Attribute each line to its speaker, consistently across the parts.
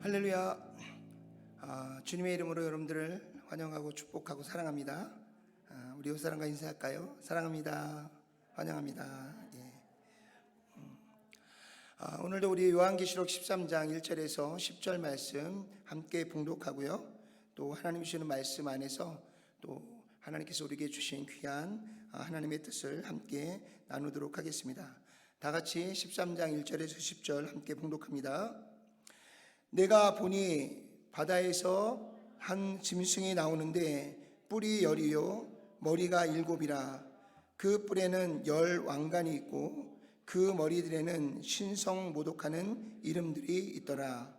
Speaker 1: 할렐루야. 주님의 이름으로 여러분들을 환영하고 축복하고 사랑합니다. 우리 옆사람과 인사할까요? 사랑합니다. 환영합니다. 예. 오늘도 우리 요한계시록 13장 1절에서 10절 말씀 함께 봉독하고요. 또 하나님 주시는 말씀 안에서 또 하나님께서 우리에게 주신 귀한 하나님의 뜻을 함께 나누도록 하겠습니다. 다 같이 13장 1절에서 10절 함께 봉독합니다. 내가 보니 바다에서 한 짐승이 나오는데 뿔이 10이요 머리가 7이라. 그 뿔에는 10 왕관이 있고 그 머리들에는 신성 모독하는 이름들이 있더라.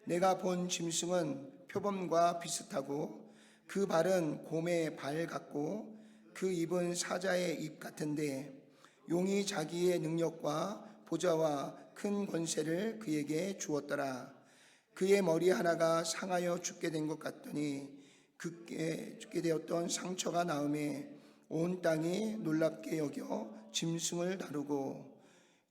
Speaker 1: 내가 본 짐승은 표범과 비슷하고 그 발은 곰의 발 같고 그 입은 사자의 입 같은데 용이 자기의 능력과 보좌와 큰 권세를 그에게 주었더라. 그의 머리 하나가 상하여 죽게 된 것 같더니 그게 죽게 되었던 상처가 나음에 온 땅이 놀랍게 여겨 짐승을 다루고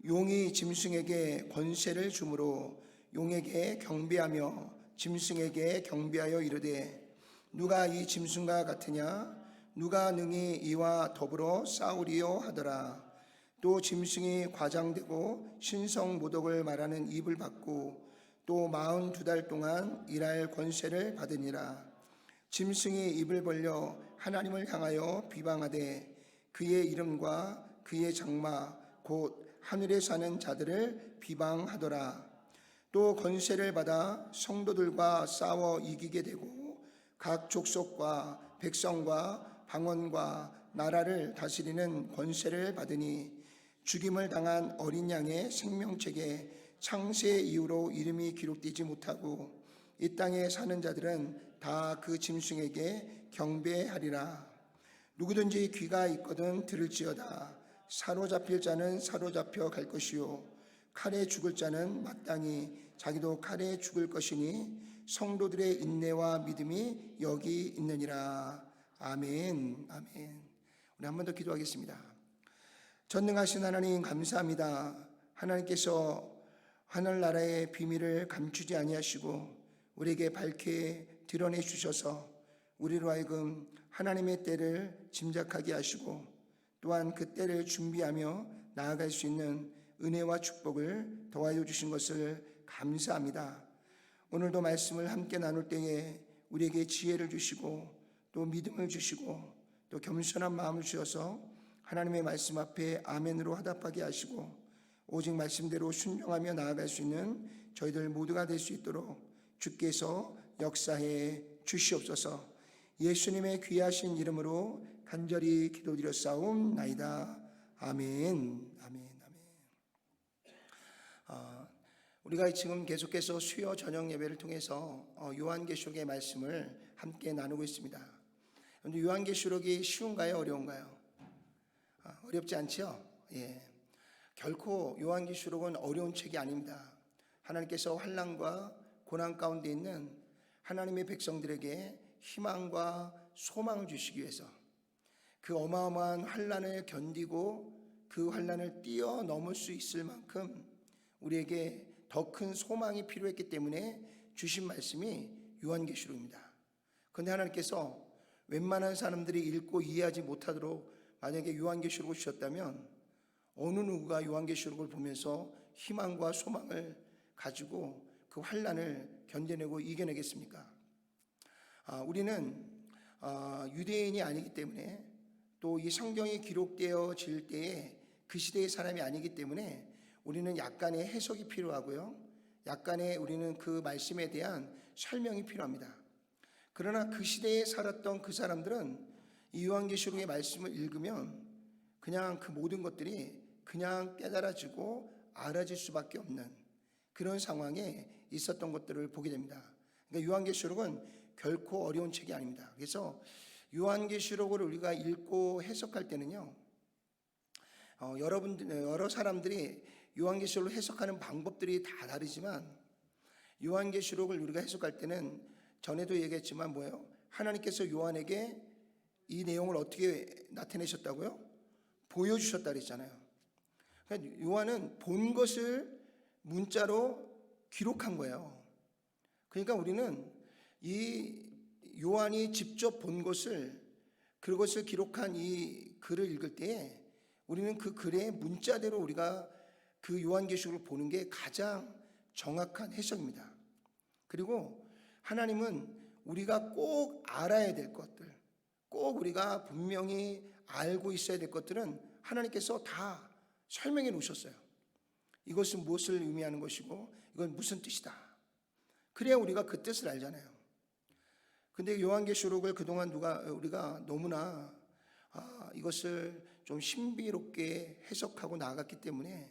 Speaker 1: 용이 짐승에게 권세를 주므로 용에게 경배하며 짐승에게 경배하여 이르되 누가 이 짐승과 같으냐 누가 능히 이와 더불어 싸우리요 하더라. 또 짐승이 과장되고 신성 모독을 말하는 입을 받고 또 42달 동안 일할 권세를 받으니라. 짐승이 입을 벌려 하나님을 향하여 비방하되 그의 이름과 그의 장마 곧 하늘에 사는 자들을 비방하더라. 또 권세를 받아 성도들과 싸워 이기게 되고 각 족속과 백성과 방언과 나라를 다스리는 권세를 받으니 죽임을 당한 어린 양의 생명책에 창세 이후로 이름이 기록되지 못하고 이 땅에 사는 자들은 다 그 짐승에게 경배하리라. 누구든지 귀가 있거든 들을지어다. 사로잡힐 자는 사로잡혀 갈 것이요 칼에 죽을 자는 마땅히 자기도 칼에 죽을 것이니 성도들의 인내와 믿음이 여기 있느니라. 아멘. 아멘. 우리 한 번 더 기도하겠습니다. 전능하신 하나님 감사합니다. 하나님께서 하늘나라의 비밀을 감추지 아니하시고 우리에게 밝게 드러내 주셔서 우리로 하여금 하나님의 때를 짐작하게 하시고 또한 그 때를 준비하며 나아갈 수 있는 은혜와 축복을 더하여 주신 것을 감사합니다. 오늘도 말씀을 함께 나눌 때에 우리에게 지혜를 주시고 또 믿음을 주시고 또 겸손한 마음을 주셔서 하나님의 말씀 앞에 아멘으로 화답하게 하시고 오직 말씀대로 순종하며 나아갈 수 있는 저희들 모두가 될 수 있도록 주께서 역사해 주시옵소서. 예수님의 귀하신 이름으로 간절히 기도드렸사옵나이다. 아멘. 아멘. 아멘. 우리가 지금 계속해서 수요 저녁 예배를 통해서 요한계시록의 말씀을 함께 나누고 있습니다. 그런데 요한계시록이 쉬운가요? 어려운가요? 어렵지 않죠? 예. 결코 요한계시록은 어려운 책이 아닙니다. 하나님께서 환난과 고난 가운데 있는 하나님의 백성들에게 희망과 소망을 주시기 위해서 그 어마어마한 환난을 견디고 그 환난을 뛰어넘을 수 있을 만큼 우리에게 더 큰 소망이 필요했기 때문에 주신 말씀이 요한계시록입니다. 그런데 하나님께서 웬만한 사람들이 읽고 이해하지 못하도록 만약에 요한계시록을 주셨다면 어느 누구가 요한계시록을 보면서 희망과 소망을 가지고 그 환난을 견뎌내고 이겨내겠습니까? 우리는 유대인이 아니기 때문에 또 이 성경이 기록되어질 때에 그 시대의 사람이 아니기 때문에 우리는 약간의 해석이 필요하고요. 약간의 우리는 그 말씀에 대한 설명이 필요합니다. 그러나 그 시대에 살았던 그 사람들은 이 요한계시록의 말씀을 읽으면 그냥 그 모든 것들이 그냥 깨달아지고 알아질 수밖에 없는 그런 상황에 있었던 것들을 보게 됩니다. 그러니까 요한계시록은 결코 어려운 책이 아닙니다. 그래서 요한계시록을 우리가 읽고 해석할 때는요, 여러 사람들이 요한계시록을 해석하는 방법들이 다 다르지만 요한계시록을 우리가 해석할 때는 전에도 얘기했지만 뭐예요? 하나님께서 요한에게 이 내용을 어떻게 나타내셨다고요? 보여주셨다 그랬잖아요. 그러니까 요한은 본 것을 문자로 기록한 거예요. 그러니까 우리는 이 요한이 직접 본 것을, 그것을 기록한 이 글을 읽을 때에 우리는 그 글의 문자대로 우리가 그 요한계시록을 보는 게 가장 정확한 해석입니다. 그리고 하나님은 우리가 꼭 알아야 될 것들, 꼭 우리가 분명히 알고 있어야 될 것들은 하나님께서 다 설명해 놓으셨어요. 이것은 무엇을 의미하는 것이고 이건 무슨 뜻이다. 그래야 우리가 그 뜻을 알잖아요. 근데 요한계시록을 그동안 우리가 너무나 이것을 좀 신비롭게 해석하고 나아갔기 때문에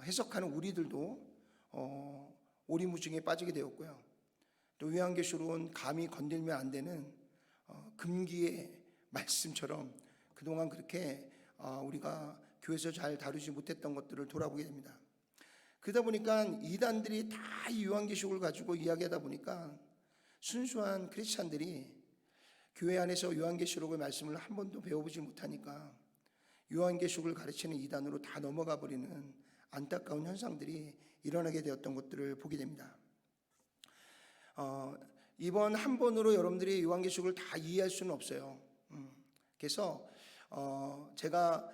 Speaker 1: 해석하는 우리들도 오리무중에 빠지게 되었고요. 또 요한계시록은 감히 건들면 안 되는 금기의 말씀처럼 그동안 그렇게 우리가 교회에서 잘 다루지 못했던 것들을 돌아보게 됩니다. 그러다 보니까 이단들이 다 이 요한계시록을 가지고 이야기하다 보니까 순수한 크리스찬들이 교회 안에서 요한계시록의 말씀을 한 번도 배워보지 못하니까 요한계시록을 가르치는 이단으로 다 넘어가 버리는 안타까운 현상들이 일어나게 되었던 것들을 보게 됩니다. 이번 한 번으로 여러분들이 요한계시록을 다 이해할 수는 없어요. 그래서 제가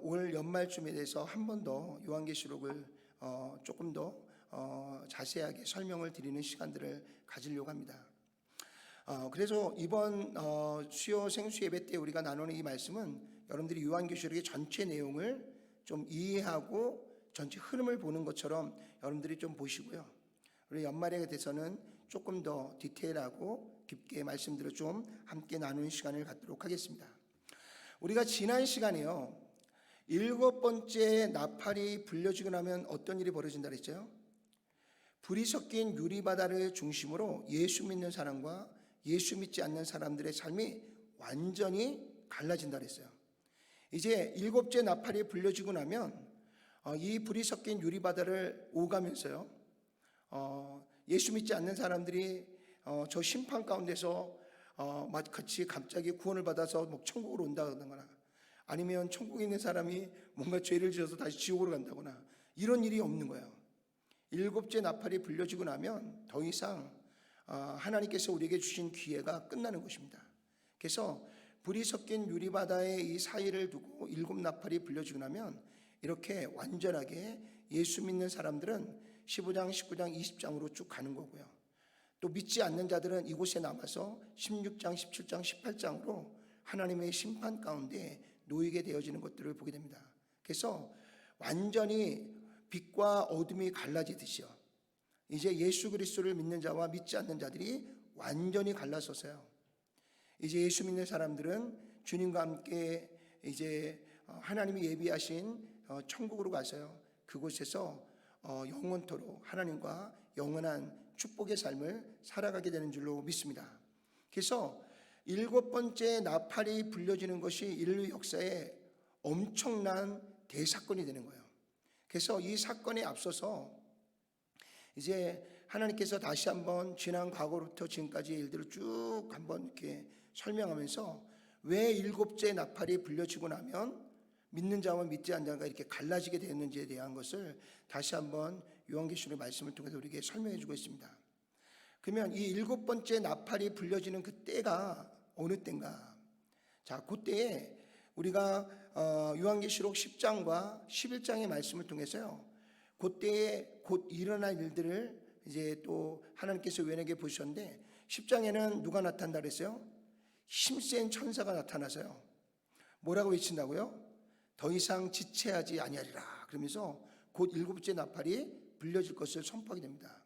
Speaker 1: 올 연말쯤에 대해서 한 번 더 요한계시록을 조금 더 자세하게 설명을 드리는 시간들을 가지려고 합니다. 그래서 이번 수요 생수 예배 때 우리가 나누는 이 말씀은 여러분들이 요한계시록의 전체 내용을 좀 이해하고 전체 흐름을 보는 것처럼 여러분들이 좀 보시고요. 우리 연말에 대해서는 조금 더 디테일하고 깊게 말씀들을 좀 함께 나누는 시간을 갖도록 하겠습니다. 우리가 지난 시간에요, 7번째 나팔이 불려지고 나면 어떤 일이 벌어진다 그랬죠? 불이 섞인 유리바다를 중심으로 예수 믿는 사람과 예수 믿지 않는 사람들의 삶이 완전히 갈라진다 그랬어요. 이제 7째 나팔이 불려지고 나면 이 불이 섞인 유리바다를 오가면서요, 예수 믿지 않는 사람들이 저 심판 가운데서 마치 갑자기 구원을 받아서 뭐 천국으로 온다거나, 아니면 천국에 있는 사람이 뭔가 죄를 지어서 다시 지옥으로 간다거나, 이런 일이 없는 거예요. 7째 나팔이 불려지고 나면 더 이상 하나님께서 우리에게 주신 기회가 끝나는 것입니다. 그래서 불이 섞인 유리바다의 이 사이를 두고 7나팔이 불려지고 나면 이렇게 완전하게 예수 믿는 사람들은 15장, 19장, 20장으로 쭉 가는 거고요. 또 믿지 않는 자들은 이곳에 남아서 16장, 17장, 18장으로 하나님의 심판 가운데 놓이게 되어지는 것들을 보게 됩니다. 그래서 완전히 빛과 어둠이 갈라지듯이요, 이제 예수 그리스도를 믿는 자와 믿지 않는 자들이 완전히 갈라서서요, 이제 예수 믿는 사람들은 주님과 함께 이제 하나님이 예비하신 천국으로 가서요, 그곳에서 영원토록 하나님과 영원한 축복의 삶을 살아가게 되는 줄로 믿습니다. 그래서 7번째 나팔이 불려지는 것이 인류 역사에 엄청난 대사건이 되는 거예요. 그래서 이 사건에 앞서서 이제 하나님께서 다시 한번 지난 과거로부터 지금까지의 일들을 쭉 한번 이렇게 설명하면서 왜 7째 나팔이 불려지고 나면 믿는 자와 믿지 않는 자가 이렇게 갈라지게 되었는지에 대한 것을 다시 한번 요한계시록의 말씀을 통해서 우리에게 설명해 주고 있습니다. 그러면 이 7번째 나팔이 불려지는 그 때가 어느 때인가? 자, 그때에 우리가 요한계시록 10장과 11장의 말씀을 통해서요, 그때에 곧 일어날 일들을 이제 또 하나님께서 외에게 보셨는데, 10장에는 누가 나타난다 그랬어요? 힘센 천사가 나타나서요, 뭐라고 외친다고요? 더 이상 지체하지 아니하리라 그러면서 곧 7째 나팔이 불려질 것을 선포하게 됩니다.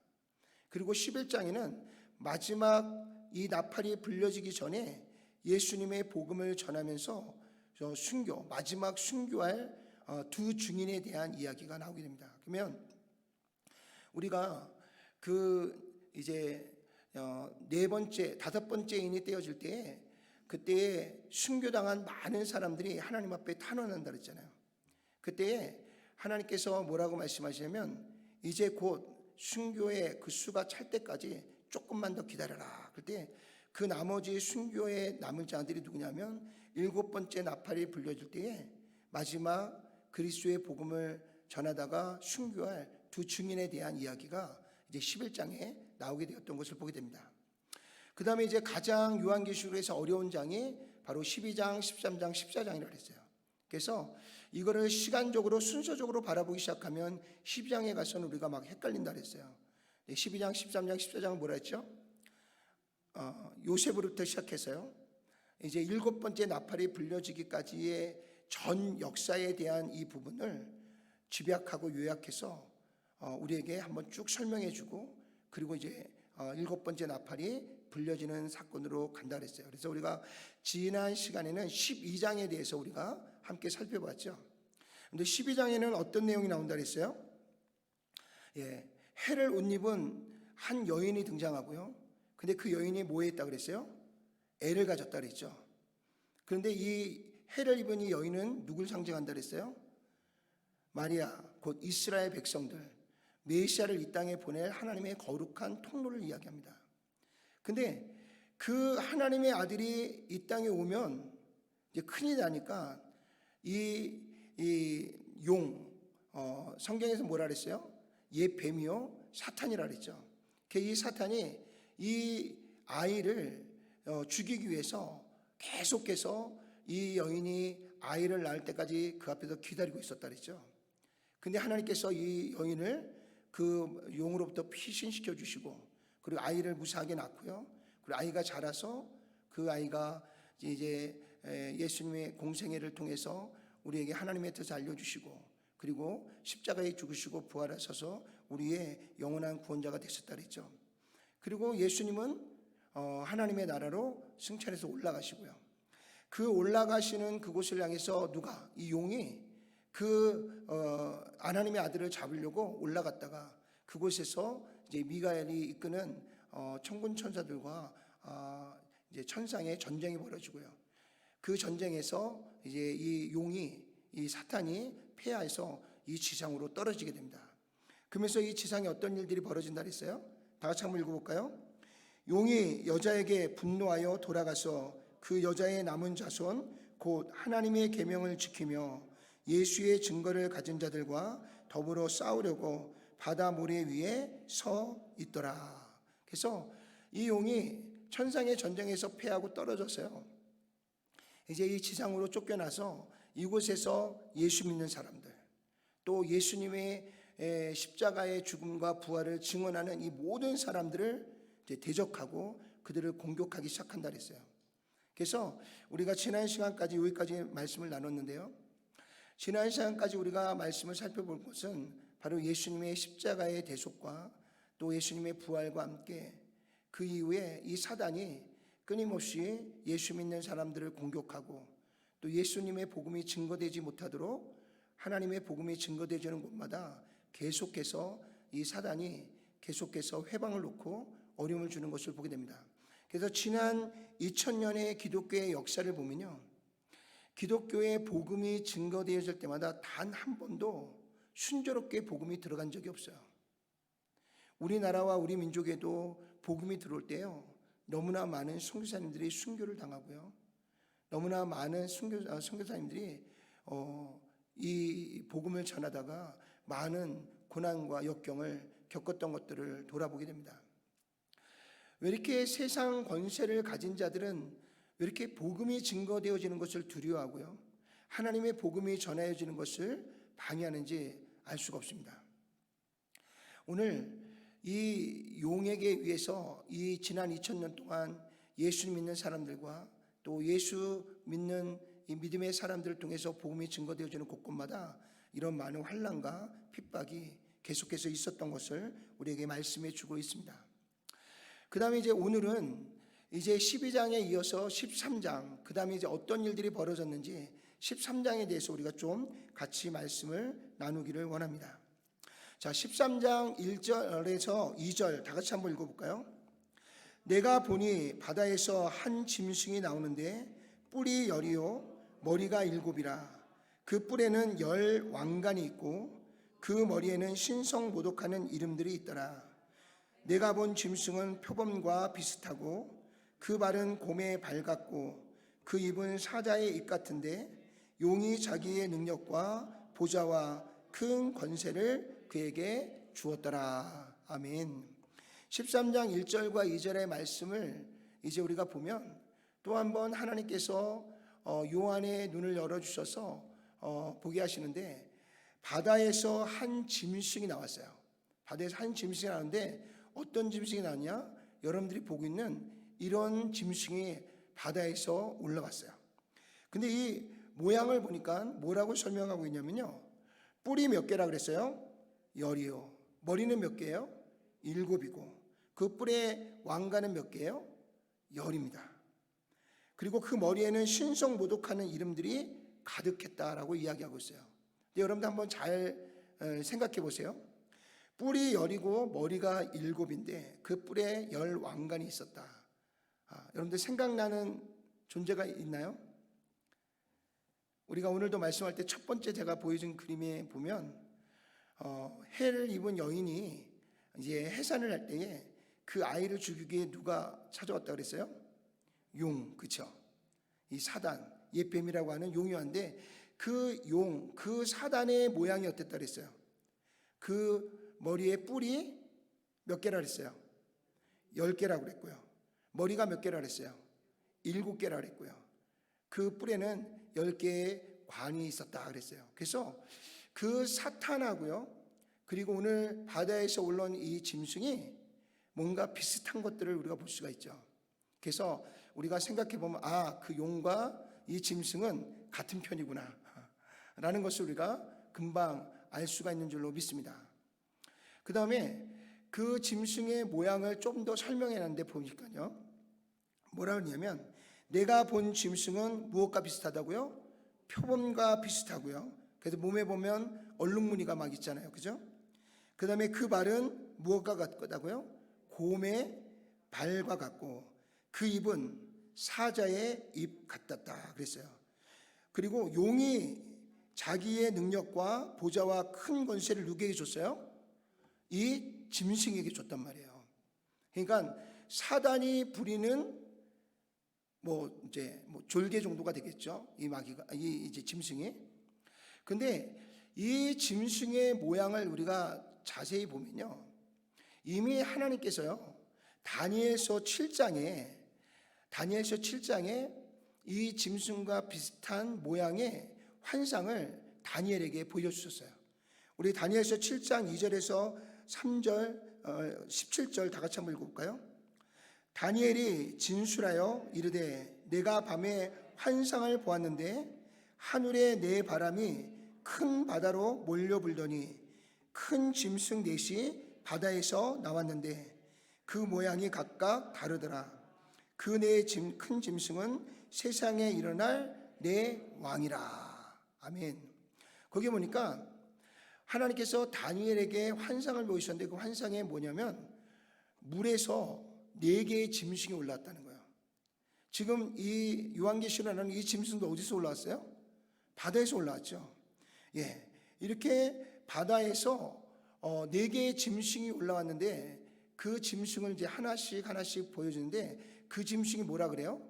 Speaker 1: 그리고 11장에는 마지막 이 나팔이 불려지기 전에 예수님의 복음을 전하면서 마지막 순교할 두 증인에 대한 이야기가 나오게 됩니다. 그러면 우리가 이제 4번째, 5번째인이 떼어질 때에 그때에 순교당한 많은 사람들이 하나님 앞에 탄원한다 그랬잖아요. 그때에 하나님께서 뭐라고 말씀하시냐면, 이제 곧 순교의 그 수가 찰 때까지 조금만 더 기다려라. 그때 그 나머지 순교에 남은 자들이 누구냐면 7번째 나팔이 불려질 때에 마지막 그리스도의 복음을 전하다가 순교할 두 증인에 대한 이야기가 이제 11장에 나오게 되었던 것을 보게 됩니다. 그 다음에 이제 가장 요한계시록에서 어려운 장이 바로 12장, 13장, 14장이라고 했어요. 그래서 이거를 시간적으로 순서적으로 바라보기 시작하면 12장에 가서는 우리가 막 헷갈린다 그랬어요. 12장, 13장, 14장은 뭐라 했죠? 요셉으로부터 시작해서요. 이제 7번째 나팔이 불려지기까지의 전 역사에 대한 이 부분을 집약하고 요약해서 우리에게 한번 쭉 설명해 주고, 그리고 이제 7번째 나팔이 불려지는 사건으로 간다 그랬어요. 그래서 우리가 지난 시간에는 12장에 대해서 우리가 함께 살펴봤죠. 근데 12장에는 어떤 내용이 나온다 그랬어요? 해를 옷 입은 한 여인이 등장하고요. 근데 그 여인이 뭐 했다 그랬어요? 애를 가졌다 그랬죠. 그런데 이 해를 입은 이 여인은 누굴 상징한다 그랬어요? 마리아, 곧 이스라엘 백성들, 메시아를 이 땅에 보낼 하나님의 거룩한 통로를 이야기합니다. 근데 그 하나님의 아들이 이 땅에 오면 이제 큰일 나니까 이 성경에서 뭐라 그랬어요? 옛 뱀이요 사탄이라 그랬죠. 이 사탄이 이 아이를 죽이기 위해서 계속해서 이 여인이 아이를 낳을 때까지 그 앞에서 기다리고 있었다 그랬죠. 근데 하나님께서 이 여인을 그 용으로부터 피신시켜 주시고, 그리고 아이를 무사하게 낳고요. 그리고 아이가 자라서 그 아이가 이제 예수님의 공생애를 통해서 우리에게 하나님의 뜻을 알려주시고, 그리고 십자가에 죽으시고 부활하셔서 우리의 영원한 구원자가 되셨다 그랬죠. 그리고 예수님은 하나님의 나라로 승천해서 올라가시고요. 그 올라가시는 그곳을 향해서 누가? 이 용이 그 하나님의 아들을 잡으려고 올라갔다가 그곳에서 이제 미가엘이 이끄는 천군 천사들과 이제 천상의 전쟁이 벌어지고요. 그 전쟁에서 이제 이 용이, 이 사탄이 패하여서 이 지상으로 떨어지게 됩니다. 그러면서 이 지상에 어떤 일들이 벌어진다 그랬어요? 다 같이 한번 읽어볼까요? 용이 여자에게 분노하여 돌아가서 그 여자의 남은 자손 곧 하나님의 계명을 지키며 예수의 증거를 가진 자들과 더불어 싸우려고 바다 모래 위에 서 있더라. 그래서 이 용이 천상의 전쟁에서 패하고 떨어졌어요. 이제 이 지상으로 쫓겨나서 이곳에서 예수 믿는 사람들, 또 예수님의 십자가의 죽음과 부활을 증언하는 이 모든 사람들을 이제 대적하고 그들을 공격하기 시작한다 그랬어요. 그래서 우리가 지난 시간까지 여기까지 말씀을 나눴는데요. 지난 시간까지 우리가 말씀을 살펴볼 것은 바로 예수님의 십자가의 대속과 또 예수님의 부활과 함께 그 이후에 이 사단이 끊임없이 예수 믿는 사람들을 공격하고 또 예수님의 복음이 증거되지 못하도록 하나님의 복음이 증거되지는 곳마다 계속해서 이 사단이 계속해서 회방을 놓고 어려움을 주는 것을 보게 됩니다. 그래서 지난 2000년의 기독교의 역사를 보면요, 기독교의 복음이 증거되어질 때마다 단 한 번도 순조롭게 복음이 들어간 적이 없어요. 우리나라와 우리 민족에도 복음이 들어올 때요, 너무나 많은 선교사님들이 순교를 당하고요, 너무나 많은 선교사님들이 이 복음을 전하다가 많은 고난과 역경을 겪었던 것들을 돌아보게 됩니다. 왜 이렇게 세상 권세를 가진 자들은 왜 이렇게 복음이 증거되어지는 것을 두려워하고요, 하나님의 복음이 전해지는 것을 방해하는지 알 수가 없습니다. 오늘 이 용에게 의해서 이 지난 2000년 동안 예수 믿는 사람들과 또 예수 믿는 이 믿음의 사람들을 통해서 복음이 증거되어지는 곳곳마다 이런 많은 환난과 핍박이 계속해서 있었던 것을 우리에게 말씀해 주고 있습니다. 그 다음에 이제 오늘은 이제 12장에 이어서 13장, 그 다음에 이제 어떤 일들이 벌어졌는지 13장에 대해서 우리가 좀 같이 말씀을 나누기를 원합니다. 자, 13장 1절에서 2절 다 같이 한번 읽어볼까요? 내가 보니 바다에서 한 짐승이 나오는데 뿔이 10이요 머리가 7이라. 그 뿔에는 10 왕관이 있고 그 머리에는 신성모독하는 이름들이 있더라. 내가 본 짐승은 표범과 비슷하고 그 발은 곰의 발 같고 그 입은 사자의 입 같은데 용이 자기의 능력과 보좌와 큰 권세를 그에게 주었더라. 아멘. 13장 1절과 2절의 말씀을 이제 우리가 보면 또 한번 하나님께서 요한의 눈을 열어주셔서 보게 하시는데, 바다에서 한 짐승이 나왔어요. 바다에서 한 짐승이 나왔는데 어떤 짐승이 나왔냐? 여러분들이 보고 있는 이런 짐승이 바다에서 올라왔어요. 근데 이 모양을 보니까 뭐라고 설명하고 있냐면요, 뿔이 몇 개라 그랬어요? 10이요. 머리는 몇 개예요? 7이고 그 뿔의 왕관은 몇 개예요? 10입니다. 그리고 그 머리에는 신성모독하는 이름들이 가득했다라고 이야기하고 있어요. 근데 여러분들 한번 잘 생각해 보세요. 뿔이 10이고 머리가 7인데 그 뿔에 10 왕관이 있었다. 여러분들 생각나는 존재가 있나요? 우리가 오늘도 말씀할 때 첫 번째 제가 보여준 그림에 보면 해를 입은 여인이 이제 해산을 할 때에 그 아이를 죽이기 위해 누가 찾아왔다 그랬어요? 용, 그쵸? 이 사단, 옛뱀이라고 하는 용이 왔는데 그 용, 그 사단의 모양이 어땠다 그랬어요? 그 머리에 뿔이 몇 개라 그랬어요? 10개라고 그랬고요. 머리가 몇 개라 그랬어요? 7개라 그랬고요. 그 뿔에는 10개의 관이 있었다 그랬어요. 그래서 그 사탄하고요, 그리고 오늘 바다에서 올라온 이 짐승이 뭔가 비슷한 것들을 우리가 볼 수가 있죠. 그래서 우리가 생각해 보면 그 용과 이 짐승은 같은 편이구나 라는 것을 우리가 금방 알 수가 있는 줄로 믿습니다. 그 다음에 그 짐승의 모양을 좀 더 설명해 놨는데 보니까요, 뭐라 그러냐면 내가 본 짐승은 무엇과 비슷하다고요? 표범과 비슷하고요. 그래서 몸에 보면 얼룩무늬가 막 있잖아요, 그죠? 그 다음에 그 발은 무엇과 같다고요? 곰의 발과 같고 그 입은 사자의 입 같았다 그랬어요. 그리고 용이 자기의 능력과 보좌와 큰 권세를 누구에게 줬어요? 이 짐승에게 줬단 말이에요. 그러니까 사단이 부리는 이제 졸개 정도가 되겠죠. 이 마귀가, 이제 짐승이. 근데 이 짐승의 모양을 우리가 자세히 보면요, 이미 하나님께서요 다니엘서 7장에 이 짐승과 비슷한 모양의 환상을 다니엘에게 보여주셨어요. 우리 다니엘서 7장 2절에서 3절 17절 다 같이 한번 읽어볼까요? 다니엘이 진술하여 이르되 내가 밤에 환상을 보았는데 하늘에 내 바람이 큰 바다로 몰려 불더니 큰 짐승 넷이 바다에서 나왔는데 그 모양이 각각 다르더라. 그 네 큰 짐승은 세상에 일어날 내 왕이라. 아멘. 거기 보니까 하나님께서 다니엘에게 환상을 보이셨는데 그 환상이 뭐냐면 물에서 4개의 짐승이 올라왔다는 거예요. 지금 이 요한계시록에는 이 짐승도 어디서 올라왔어요? 바다에서 올라왔죠. 예, 이렇게 바다에서 4개의 짐승이 올라왔는데 그 짐승을 이제 하나씩 보여주는데 그 짐승이 뭐라 그래요?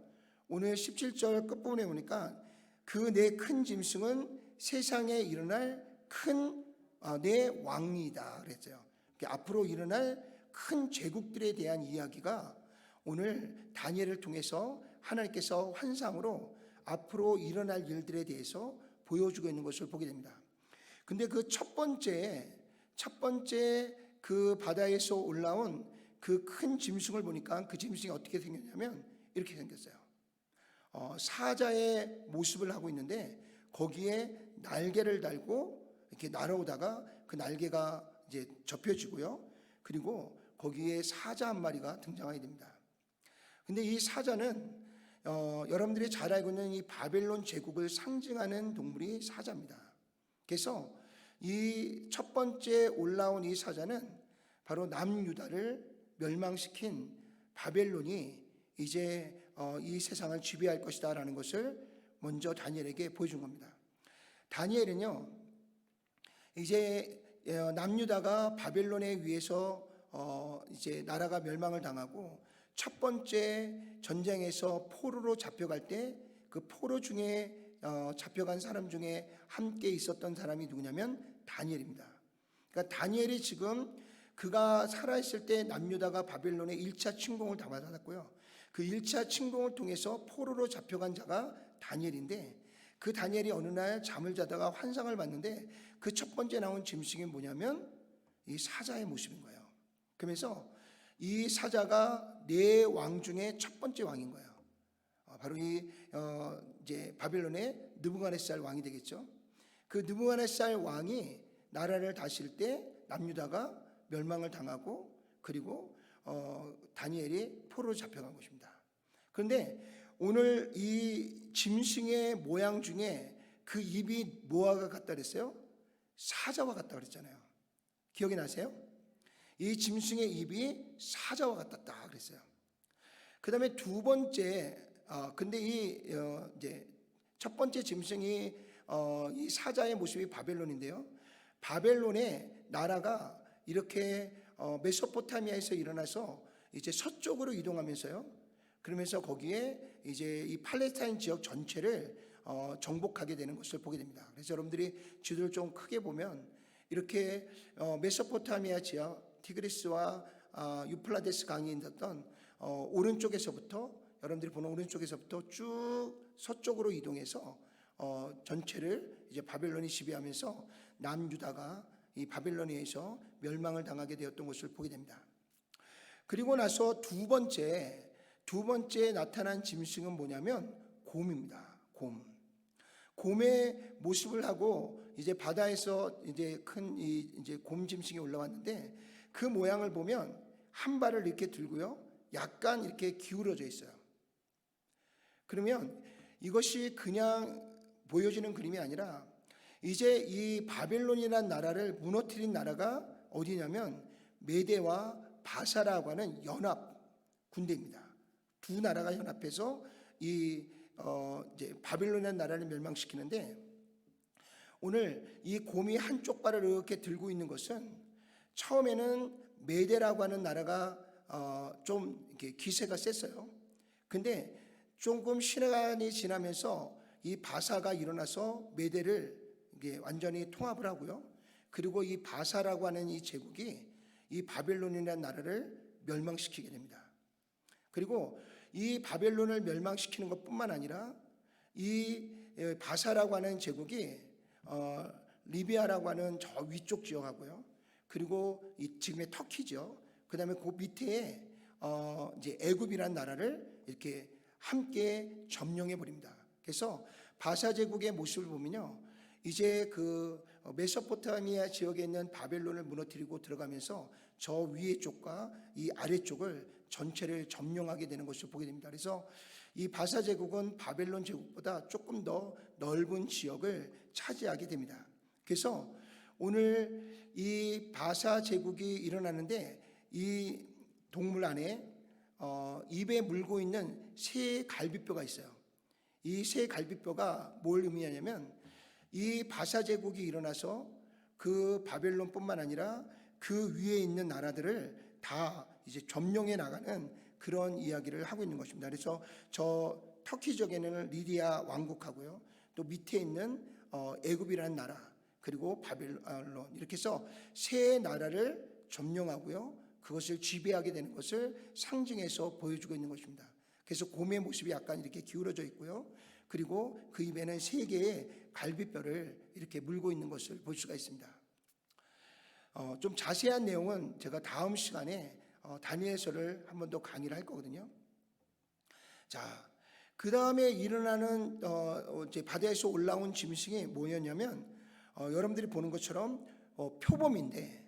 Speaker 1: 오늘 17절 끝부분에 보니까 그 네 큰 짐승은 세상에 일어날 큰 내 왕이다 그랬어요. 앞으로 일어날 큰 제국들에 대한 이야기가 오늘 다니엘을 통해서 하나님께서 환상으로 앞으로 일어날 일들에 대해서 보여주고 있는 것을 보게 됩니다. 근데 그 첫 번째 그 바다에서 올라온 그 큰 짐승을 보니까 그 짐승이 어떻게 생겼냐면 이렇게 생겼어요. 사자의 모습을 하고 있는데 거기에 날개를 달고 이렇게 날아오다가 그 날개가 이제 접혀지고요. 그리고 거기에 사자 한 마리가 등장하게 됩니다. 근데 이 사자는 여러분들이 잘 알고 있는 이 바벨론 제국을 상징하는 동물이 사자입니다. 그래서 이 첫 번째 올라온 이 사자는 바로 남유다를 멸망시킨 바벨론이 이제 이 세상을 지배할 것이다 라는 것을 먼저 다니엘에게 보여준 겁니다. 다니엘은요 이제 남유다가 바벨론에 의해서 이제 나라가 멸망을 당하고 첫 번째 전쟁에서 포로로 잡혀갈 때 그 포로 중에 잡혀간 사람 중에 함께 있었던 사람이 누구냐면 다니엘입니다. 그러니까 다니엘이 지금 그가 살아있을 때 남유다가 바벨론의 1차 침공을 다 받았고요. 그 1차 침공을 통해서 포로로 잡혀간 자가 다니엘인데, 그 다니엘이 어느 날 잠을 자다가 환상을 봤는데 그 첫 번째 나온 짐승이 뭐냐면 이 사자의 모습인 거예요. 그러면서 이 사자가 네 왕 중에 첫 번째 왕인 거예요. 바로 이제 바벨론의 느부갓네살 왕이 되겠죠. 그 느부갓네살 왕이 나라를 다스릴 때 남유다가 멸망을 당하고, 그리고 다니엘이 포로로 잡혀간 것입니다. 그런데 오늘 이 짐승의 모양 중에 그 입이 뭐와 같다 그랬어요? 사자와 같다 그랬잖아요. 기억이 나세요? 이 짐승의 입이 사자와 같았다 그랬어요. 그 다음에 두 번째, 근데 이제 첫 번째 짐승이 이 사자의 모습이 바벨론인데요. 바벨론의 나라가 이렇게 메소포타미아에서 일어나서 이제 서쪽으로 이동하면서요. 그러면서 거기에 이제 이 팔레스타인 지역 전체를 정복하게 되는 것을 보게 됩니다. 그래서 여러분들이 지도를 좀 크게 보면 이렇게 메소포타미아 지역 티그리스와 유플라데스 강이 있었던 오른쪽에서부터, 여러분들이 보는 오른쪽에서부터 쭉 서쪽으로 이동해서 전체를 이제 바벨론이 지배하면서 남유다가 이 바벨론에 의해서 멸망을 당하게 되었던 것을 보게 됩니다. 그리고 나서 두 번째 나타난 짐승은 뭐냐면 곰입니다. 곰의 모습을 하고 이제 바다에서 이제 큰 이제 곰 짐승이 올라왔는데, 그 모양을 보면 한 발을 이렇게 들고요, 약간 이렇게 기울어져 있어요. 그러면 이것이 그냥 보여지는 그림이 아니라 이제 이 바벨론이라는 나라를 무너뜨린 나라가 어디냐면 메대와 바사라고 하는 연합 군대입니다. 두 나라가 연합해서 이제 바벨론이라는 나라를 멸망시키는데, 오늘 이 곰이 한쪽 발을 이렇게 들고 있는 것은 처음에는 메대라고 하는 나라가 좀 이렇게 기세가 셌어요. 근데 조금 시간이 지나면서 이 바사가 일어나서 메대를 이게 완전히 통합을 하고요. 그리고 이 바사라고 하는 이 제국이 이 바벨론이라는 나라를 멸망시키게 됩니다. 그리고 이 바벨론을 멸망시키는 것뿐만 아니라 이 바사라고 하는 제국이 리비아라고 하는 저 위쪽 지역하고요. 그리고 이 지금의 터키죠. 그다음에 그 밑에 이제 애굽이라는 나라를 이렇게 함께 점령해 버립니다. 그래서 바사 제국의 모습을 보면요, 이제 그 메소포타미아 지역에 있는 바벨론을 무너뜨리고 들어가면서 저 위에 쪽과 이 아래쪽을 전체를 점령하게 되는 것을 보게 됩니다. 그래서 이 바사 제국은 바벨론 제국보다 조금 더 넓은 지역을 차지하게 됩니다. 그래서 오늘 이 바사 제국이 일어나는데 이 동물 안에 입에 물고 있는 새 갈비뼈가 있어요. 이 새 갈비뼈가 뭘 의미하냐면 이 바사 제국이 일어나서 그 바벨론뿐만 아니라 그 위에 있는 나라들을 다 이제 점령해 나가는 그런 이야기를 하고 있는 것입니다. 그래서 저 터키 지역에는 리디아 왕국하고요, 또 밑에 있는 애굽이라는 나라, 그리고 바벨론, 이렇게 해서 세 나라를 점령하고요, 그것을 지배하게 되는 것을 상징해서 보여주고 있는 것입니다. 그래서 곰의 모습이 약간 이렇게 기울어져 있고요, 그리고 그 입에는 세 개의 갈비뼈를 이렇게 물고 있는 것을 볼 수가 있습니다. 좀 자세한 내용은 제가 다음 시간에 다니엘서를 한 번 더 강의를 할 거거든요. 자, 그 다음에 일어나는 이제 바다에서 올라온 짐승이 뭐였냐면 여러분들이 보는 것처럼 표범인데,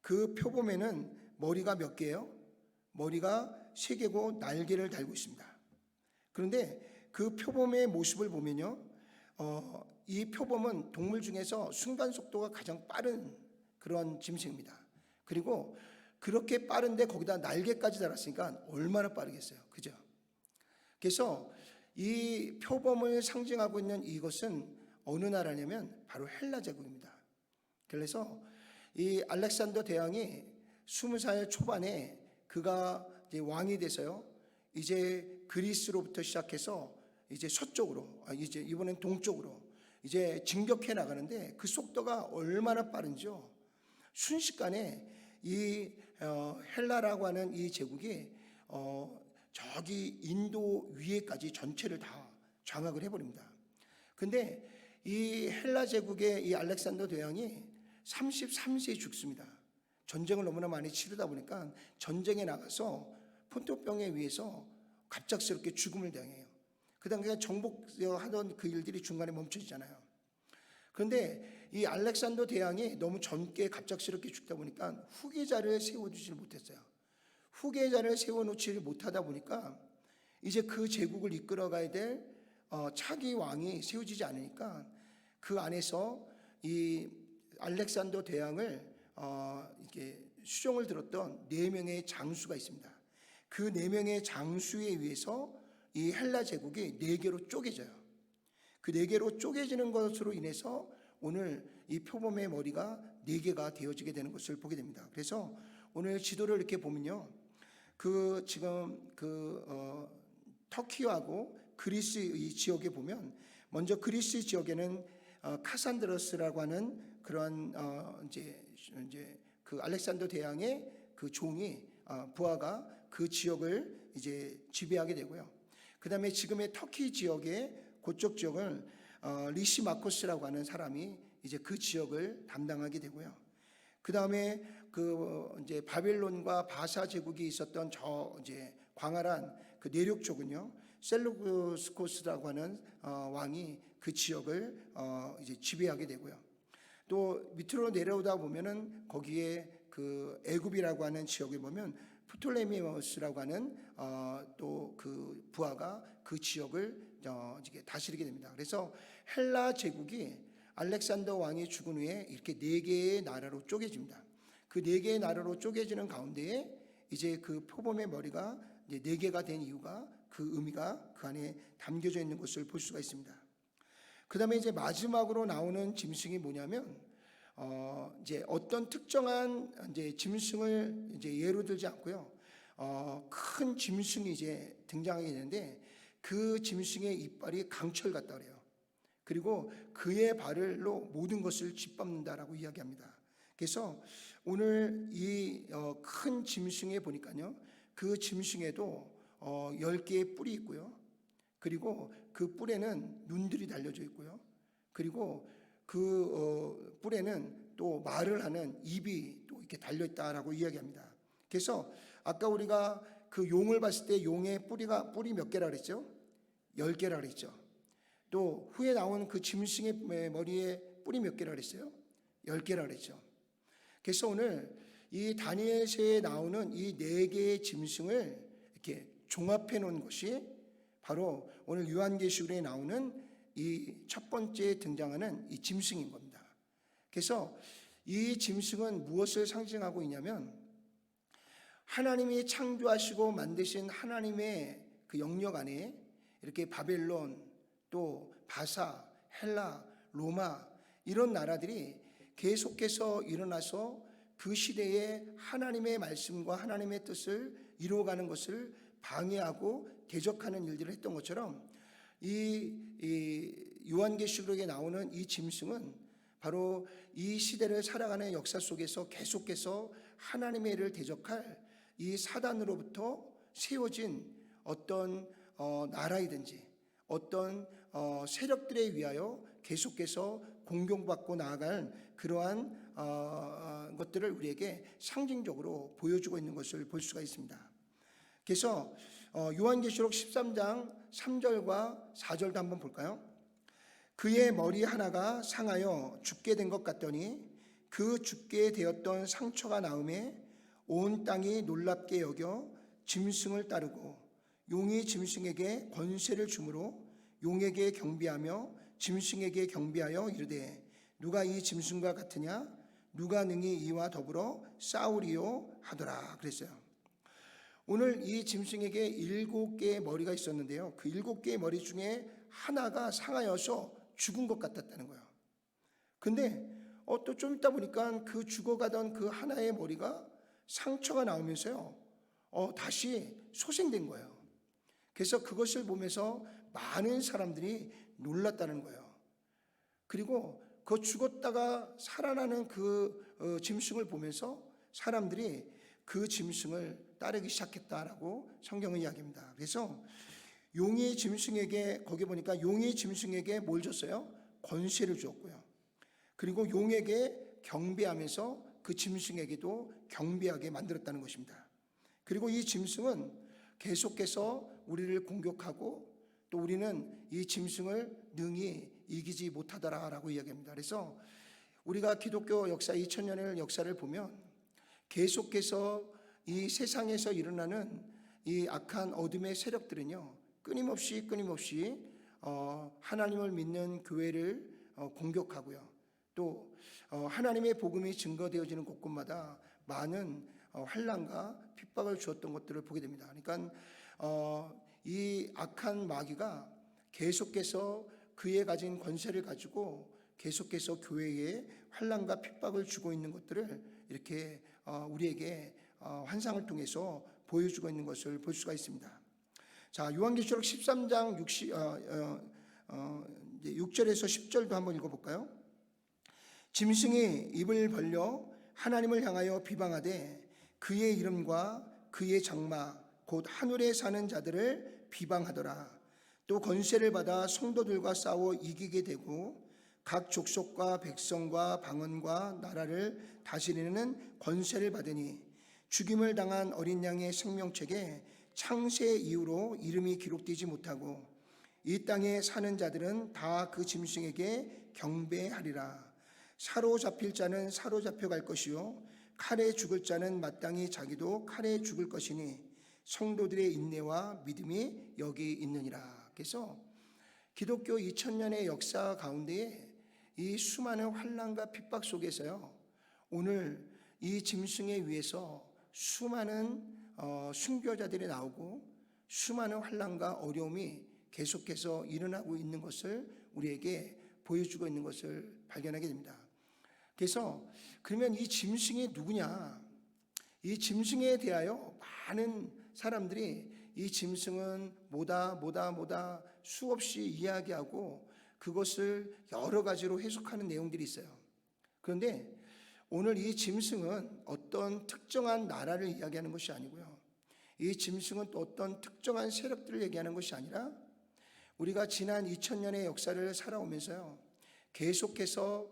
Speaker 1: 그 표범에는 머리가 몇 개예요? 머리가 3개고 날개를 달고 있습니다. 그런데 그 표범의 모습을 보면요, 이 표범은 동물 중에서 순간 속도가 가장 빠른 그런 짐승입니다. 그리고 그렇게 빠른데 거기다 날개까지 달았으니까 얼마나 빠르겠어요, 그죠? 그래서 이 표범을 상징하고 있는 이것은 어느 나라냐면 바로 헬라 제국입니다. 그래서 이 알렉산더 대왕이 20살 초반에 그가 이제 왕이 돼서요, 이제 그리스로부터 시작해서 이제 서쪽으로, 이제 이번엔 동쪽으로 이제 진격해 나가는데 그 속도가 얼마나 빠른지요. 순식간에 이 헬라라고 하는 이 제국이 저기 인도 위에까지 전체를 다 장악을 해버립니다. 근데 이 헬라 제국의 이 알렉산더 대왕이 33세에 죽습니다. 전쟁을 너무나 많이 치르다 보니까 전쟁에 나가서 폰토병에 의해서 갑작스럽게 죽음을 당해요. 그 당시에 정복하던 그 일들이 중간에 멈춰지잖아요. 그런데 이 알렉산더 대왕이 너무 젊게 갑작스럽게 죽다 보니까 후계자를 세워주지 못했어요. 후계자를 세워놓지 못하다 보니까 이제 그 제국을 이끌어가야 될 차기 왕이 세워지지 않으니까 그 안에서 이 알렉산더 대왕을 이렇게 수종을 들었던 4명의 장수가 있습니다. 그 4명의 장수에 의해서 이 헬라 제국이 4개로 쪼개져요. 그 4개로 쪼개지는 것으로 인해서 오늘 이 표범의 머리가 4개가 되어지게 되는 것을 보게 됩니다. 그래서 오늘 지도를 이렇게 보면요, 그 지금 터키하고 그리스 이 지역에 보면 먼저 그리스 지역에는 카산드로스라고 하는 그런 이제 그 알렉산더 대왕의 그 종이 부하가 그 지역을 이제 지배하게 되고요. 그 다음에 지금의 터키 지역의 그쪽 지역을 리시마코스라고 하는 사람이 이제 그 지역을 담당하게 되고요. 그 다음에 그 이제 바벨론과 바사 제국이 있었던 저 이제 광활한 그 내륙 쪽은요, 셀루코스라고 하는 왕이 그 지역을 이제 지배하게 되고요. 또 밑으로 내려오다 보면은 거기에 그 애굽이라고 하는 지역에 보면 프톨레미우스라고 하는 또 그 부하가 그 지역을 다스리게 됩니다. 그래서 헬라 제국이 알렉산더 왕이 죽은 후에 이렇게 4개의 나라로 쪼개집니다. 그 4개의 나라로 쪼개지는 가운데에 이제 그 표범의 머리가 이제 4개가 된 이유가 그 의미가 그 안에 담겨져 있는 것을 볼 수가 있습니다. 그 다음에 이제 마지막으로 나오는 짐승이 뭐냐면 이제 어떤 특정한 이제 짐승을 이제 예로 들지 않고요, 큰 짐승이 이제 등장하게 되는데 그 짐승의 이빨이 강철 같다 그래요. 그리고 그의 발로 모든 것을 짓밟는다라고 이야기합니다. 그래서 오늘 이 큰 짐승에 보니까요, 그 짐승에도 10개의 뿔이 있고요. 그리고 그 뿔에는 눈들이 달려져 있고요. 그리고 그 뿔에는 또 말을 하는 입이 또 이렇게 달려있다라고 이야기합니다. 그래서 아까 우리가 그 용을 봤을 때 용의 뿔이 몇 개라 그랬죠? 10개라 그랬죠. 또 후에 나온 그 짐승의 머리에 뿔이 몇 개라 그랬어요? 10개라 그랬죠. 그래서 오늘 이 다니엘서에 나오는 이 4개의 짐승을 이렇게 종합해 놓은 것이 바로 오늘 요한계시록에 나오는 이 첫 번째 등장하는 이 짐승인 겁니다. 그래서 이 짐승은 무엇을 상징하고 있냐면 하나님이 창조하시고 만드신 하나님의 그 영역 안에 이렇게 바벨론, 또 바사, 헬라, 로마 이런 나라들이 계속해서 일어나서 그 시대에 하나님의 말씀과 하나님의 뜻을 이루어가는 것을 방해하고 대적하는 일들을 했던 것처럼 이 요한계시록에 나오는 이 짐승은 바로 이 시대를 살아가는 역사 속에서 계속해서 하나님의 일을 대적할 이 사단으로부터 세워진 어떤 나라이든지 어떤 세력들에 의하여 계속해서 공경받고 나아갈 그러한 것들을 우리에게 상징적으로 보여주고 있는 것을 볼 수가 있습니다. 그래서 요한계시록 13장 3절과 4절도 한번 볼까요? 그의 머리 하나가 상하여 죽게 된 것 같더니 그 죽게 되었던 상처가 나음에 온 땅이 놀랍게 여겨 짐승을 따르고 용이 짐승에게 권세를 주므로 용에게 경배하며 짐승에게 경배하여 이르되 누가 이 짐승과 같으냐 누가 능히 이와 더불어 싸우리요 하더라 그랬어요. 오늘 이 짐승에게 7개의 머리가 있었는데요, 그 7개의 머리 중에 하나가 상하여서 죽은 것 같았다는 거예요. 근데 또 좀 있다 보니까 그 죽어가던 그 하나의 머리가 상처가 나오면서요 다시 소생된 거예요. 그래서 그것을 보면서 많은 사람들이 놀랐다는 거예요. 그리고 그 죽었다가 살아나는 그 짐승을 보면서 사람들이 그 짐승을 따르기 시작했다라고 성경은 이야기합니다. 그래서 용이 짐승에게, 거기 보니까 용이 짐승에게 뭘 줬어요? 권세를 주었고요. 그리고 용에게 경배하면서 그 짐승에게도 경배하게 만들었다는 것입니다. 그리고 이 짐승은 계속해서 우리를 공격하고 또 우리는 이 짐승을 능히 이기지 못하더라라고 이야기합니다. 그래서 우리가 기독교 역사 2000년의 역사를 보면 계속해서 이 세상에서 일어나는 이 악한 어둠의 세력들은요, 끊임없이 하나님을 믿는 교회를 공격하고요, 또 하나님의 복음이 증거되어지는 곳곳마다 많은 환난과 핍박을 주었던 것들을 보게 됩니다. 그러니까 이 악한 마귀가 계속해서 그의 가진 권세를 가지고 계속해서 교회에 환난과 핍박을 주고 있는 것들을 이렇게 우리에게 환상을 통해서 보여주고 있는 것을 볼 수가 있습니다. 자, 요한계시록 13장 6절에서 10절도 한번 읽어볼까요? 짐승이 입을 벌려 하나님을 향하여 비방하되 그의 이름과 그의 장막 곧 하늘에 사는 자들을 비방하더라. 또 권세를 받아 성도들과 싸워 이기게 되고 각 족속과 백성과 방언과 나라를 다스리는 권세를 받으니 죽임을 당한 어린 양의 생명책에 창세 이후로 이름이 기록되지 못하고 이 땅에 사는 자들은 다 그 짐승에게 경배하리라. 사로잡힐 자는 사로잡혀 갈 것이요 칼에 죽을 자는 마땅히 자기도 칼에 죽을 것이니 성도들의 인내와 믿음이 여기 있느니라. 그래서 기독교 2000년의 역사 가운데에 이 수많은 환난과 핍박 속에서요, 오늘 이 짐승에 의해서 수많은 순교자들이 나오고 수많은 환난과 어려움이 계속해서 일어나고 있는 것을 우리에게 보여주고 있는 것을 발견하게 됩니다. 그래서 그러면 이 짐승이 누구냐? 이 짐승에 대하여 많은 사람들이 이 짐승은 뭐다 수없이 이야기하고 그것을 여러 가지로 해석하는 내용들이 있어요. 그런데 오늘 이 짐승은 어떤 특정한 나라를 이야기하는 것이 아니고요, 이 짐승은 또 어떤 특정한 세력들을 얘기하는 것이 아니라 우리가 지난 2000년의 역사를 살아오면서요, 계속해서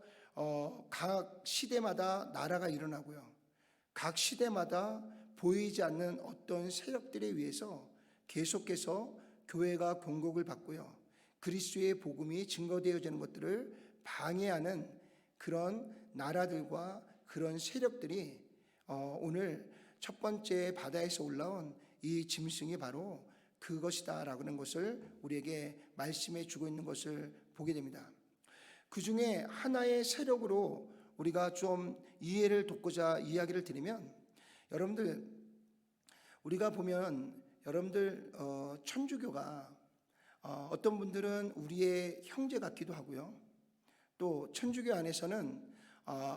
Speaker 1: 각 시대마다 나라가 일어나고요, 각 시대마다 보이지 않는 어떤 세력들에 의해서 계속해서 교회가 공격을 받고요, 그리스도의 복음이 증거되어지는 것들을 방해하는 그런 나라들과 그런 세력들이 오늘 첫 번째 바다에서 올라온 이 짐승이 바로 그것이다라고 하는 것을 우리에게 말씀해 주고 있는 것을 보게 됩니다. 그 중에 하나의 세력으로 우리가 좀 이해를 돕고자 이야기를 드리면, 여러분들 우리가 보면 여러분들 천주교가 어떤 분들은 우리의 형제 같기도 하고요, 또 천주교 안에서는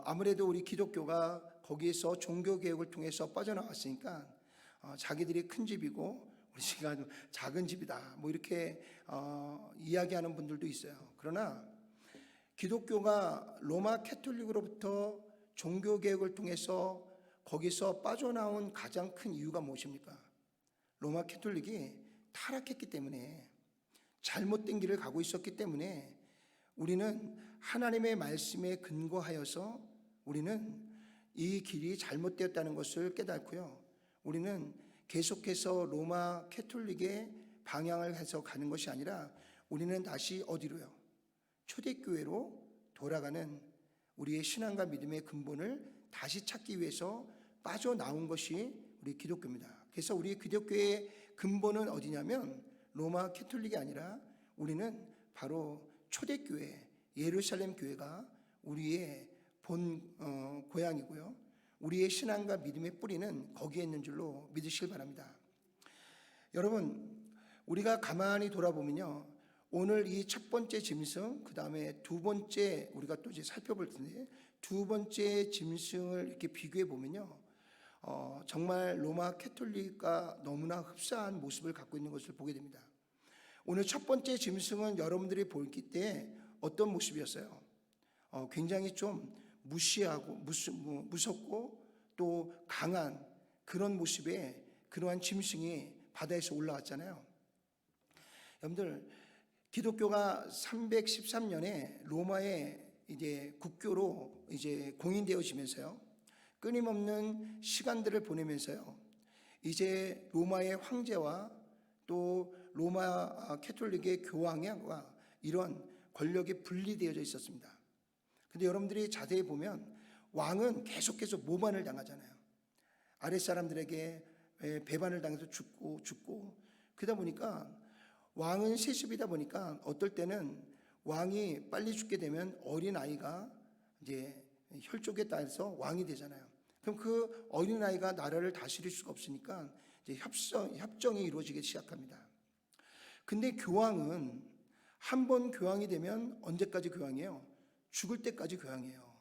Speaker 1: 아무래도 우리 기독교가 거기에서 종교개혁을 통해서 빠져나왔으니까 자기들이 큰 집이고 우리 집이 작은 집이다 뭐 이렇게 이야기하는 분들도 있어요. 그러나 기독교가 로마 캐톨릭으로부터 종교개혁을 통해서 거기서 빠져나온 가장 큰 이유가 무엇입니까? 로마 캐톨릭이 타락했기 때문에, 잘못된 길을 가고 있었기 때문에 우리는 하나님의 말씀에 근거하여서 우리는 이 길이 잘못되었다는 것을 깨닫고요, 우리는 계속해서 로마 캐톨릭의 방향을 해서 가는 것이 아니라 우리는 다시 어디로요? 초대교회로 돌아가는 우리의 신앙과 믿음의 근본을 다시 찾기 위해서 빠져나온 것이 우리 기독교입니다. 그래서 우리 기독교의 근본은 어디냐면 로마 캐톨릭이 아니라 우리는 바로 초대교회 예루살렘 교회가 우리의 본 고향이고요, 우리의 신앙과 믿음의 뿌리는 거기에 있는 줄로 믿으시길 바랍니다. 여러분, 우리가 가만히 돌아보면요, 오늘 이 첫 번째 짐승, 그 다음에 두 번째 우리가 또 이제 살펴볼 텐데, 두 번째 짐승을 이렇게 비교해 보면요, 정말 로마 캐톨릭과 너무나 흡사한 모습을 갖고 있는 것을 보게 됩니다. 오늘 첫 번째 짐승은 여러분들이 볼 때 어떤 모습이었어요? 굉장히 좀 무시하고 무섭고 또 강한 그런 모습의 그러한 짐승이 바다에서 올라왔잖아요. 여러분들, 기독교가 313년에 로마의 이제 국교로 이제 공인되어지면서요, 끊임없는 시간들을 보내면서요, 이제 로마의 황제와 또 로마 캐톨릭의 교황과 이런 권력이 분리되어져 있었습니다. 근데 여러분들이 자세히 보면 왕은 계속해서 모반을 당하잖아요. 아랫사람들에게 배반을 당해서 죽고 그러다 보니까 왕은 세습이다 보니까 어떨 때는 왕이 빨리 죽게 되면 어린 아이가 이제 혈족에 따라서 왕이 되잖아요. 그럼 그 어린 아이가 나라를 다스릴 수가 없으니까 이제 협정이 이루어지기 시작합니다. 근데 교황은 한 번 교황이 되면 언제까지 교황이에요? 죽을 때까지 교황이에요.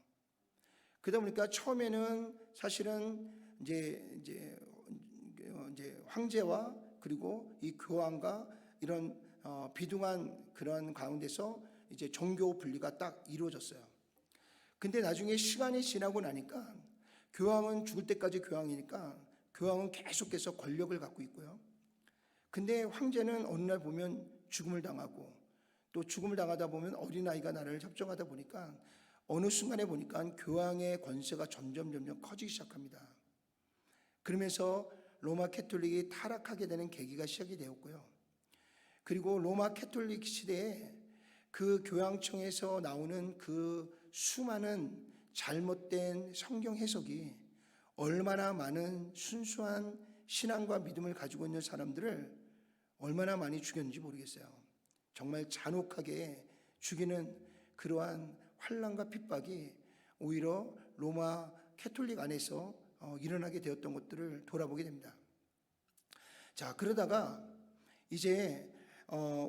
Speaker 1: 그러다 보니까 처음에는 사실은 이제 황제와 그리고 이 교황과 이런 비등한 그런 가운데서 이제 종교 분리가 딱 이루어졌어요. 근데 나중에 시간이 지나고 나니까 교황은 죽을 때까지 교황이니까 교황은 계속해서 권력을 갖고 있고요. 근데 황제는 어느 날 보면 죽음을 당하고 또 죽음을 당하다 보면 어린아이가 나라를 협정하다 보니까 어느 순간에 보니까 교황의 권세가 점점 커지기 시작합니다. 그러면서 로마 캐톨릭이 타락하게 되는 계기가 시작이 되었고요. 그리고 로마 캐톨릭 시대에 그 교황청에서 나오는 그 수많은 잘못된 성경 해석이 얼마나 많은 순수한 신앙과 믿음을 가지고 있는 사람들을 얼마나 많이 죽였는지 모르겠어요. 정말 잔혹하게 죽이는 그러한 환난과 핍박이 오히려 로마 캐톨릭 안에서 일어나게 되었던 것들을 돌아보게 됩니다. 자, 그러다가 이제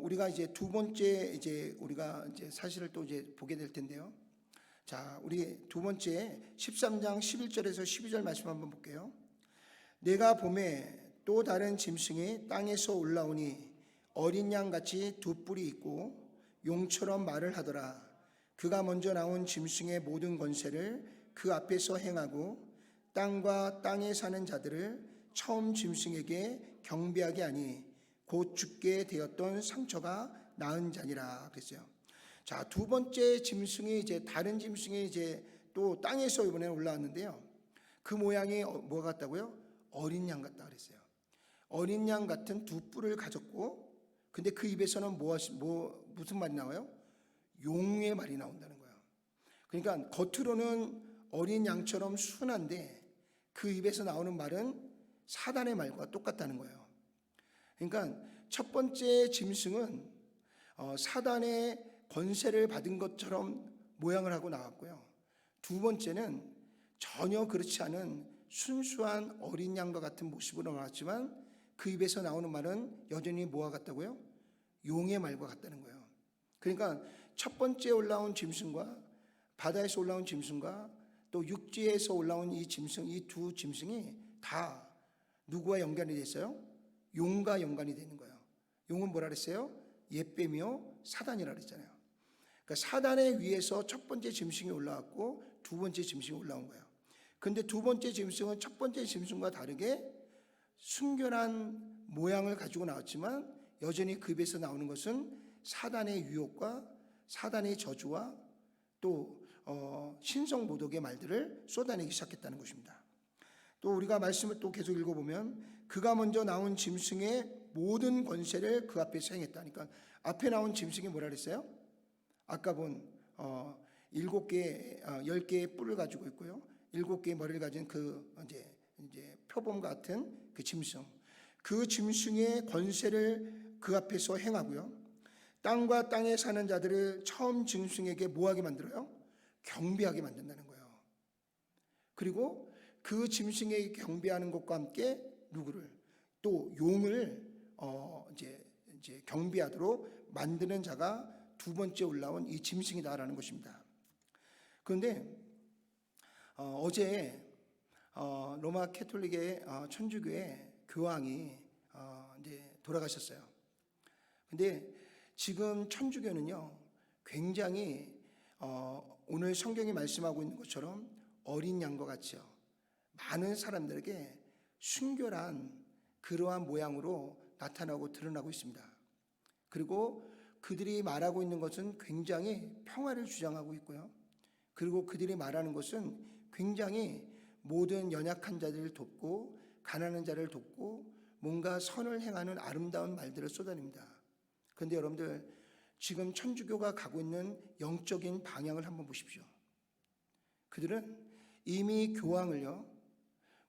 Speaker 1: 우리가 이제 두 번째 이제 우리가 이제 사실을 또 이제 보게 될 텐데요. 자, 우리 두 번째 13장 11절에서 12절 말씀 한번 볼게요. 내가 봄에 또 다른 짐승이 땅에서 올라오니 어린 양같이 두 뿔이 있고 용처럼 말을 하더라. 그가 먼저 나온 짐승의 모든 권세를 그 앞에서 행하고 땅과 땅에 사는 자들을 처음 짐승에게 경배하게 하니 곧 죽게 되었던 상처가 나은 자니라 그랬어요. 자, 두 번째 짐승이 이제 다른 짐승이 이제 또 땅에서 이번에 올라왔는데요. 그 모양이 뭐 같다고요? 어린 양 같다 그랬어요. 어린 양 같은 두 뿔을 가졌고, 근데 그 입에서는 무슨 말이 나와요? 용의 말이 나온다는 거예요. 그러니까 겉으로는 어린 양처럼 순한데 그 입에서 나오는 말은 사단의 말과 똑같다는 거예요. 그러니까 첫 번째 짐승은 사단의 권세를 받은 것처럼 모양을 하고 나왔고요. 두 번째는 전혀 그렇지 않은 순수한 어린 양과 같은 모습으로 나왔지만 그 입에서 나오는 말은 여전히 뭐와 같다고요? 용의 말과 같다는 거예요. 그러니까 첫 번째 올라온 짐승과 바다에서 올라온 짐승과 또 육지에서 올라온 이 짐승, 이 두 짐승이 다 누구와 연관이 됐어요? 용과 연관이 되는 거예요. 용은 뭐라 그랬어요? 옛뱀이요 사단이라 그랬잖아요. 그러니까 사단의 위에서 첫 번째 짐승이 올라왔고 두 번째 짐승이 올라온 거예요. 그런데 두 번째 짐승은 첫 번째 짐승과 다르게 순결한 모양을 가지고 나왔지만 여전히 그 입에서 나오는 것은 사단의 유혹과 사단의 저주와 또 신성모독의 말들을 쏟아내기 시작했다는 것입니다. 또 우리가 말씀을 또 계속 읽어보면 그가 먼저 나온 짐승의 모든 권세를 그 앞에서 행했다니까. 앞에 나온 짐승이 뭐라 그랬어요? 아까 본 10개의 뿔을 가지고 있고요, 7개의 머리를 가진 그 이제 표범 같은 그 짐승, 그 짐승의 권세를 그 앞에서 행하고요, 땅과 땅에 사는 자들을 처음 짐승에게 뭐하게 만들어요? 경배하게 만든다는 거예요. 그리고 그 짐승에게 경배하는 것과 함께 누구를? 또 용을 이제 경배하도록 만드는 자가 두 번째 올라온 이 짐승이다라는 것입니다. 그런데 어제 로마 캐톨릭의 천주교의 교황이 이제 돌아가셨어요. 근데 지금 천주교는요 굉장히 오늘 성경이 말씀하고 있는 것처럼 어린 양과 같이요 많은 사람들에게 순결한 그러한 모양으로 나타나고 드러나고 있습니다. 그리고 그들이 말하고 있는 것은 굉장히 평화를 주장하고 있고요. 그리고 그들이 말하는 것은 굉장히 모든 연약한 자들을 돕고 가난한 자를 돕고 뭔가 선을 행하는 아름다운 말들을 쏟아냅니다. 그런데 여러분들, 지금 천주교가 가고 있는 영적인 방향을 한번 보십시오. 그들은 이미 교황을요,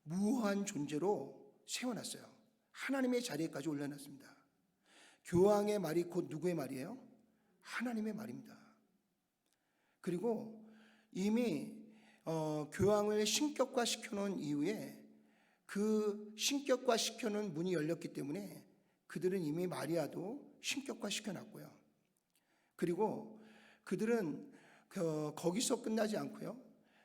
Speaker 1: 무한 존재로 세워놨어요. 하나님의 자리에까지 올려놨습니다. 교황의 말이 곧 누구의 말이에요? 하나님의 말입니다. 그리고 이미 교황을 신격화 시켜놓은 이후에 그 신격화 시켜놓은 문이 열렸기 때문에 그들은 이미 마리아도 신격화 시켜놨고요. 그리고 그들은 거기서 끝나지 않고요,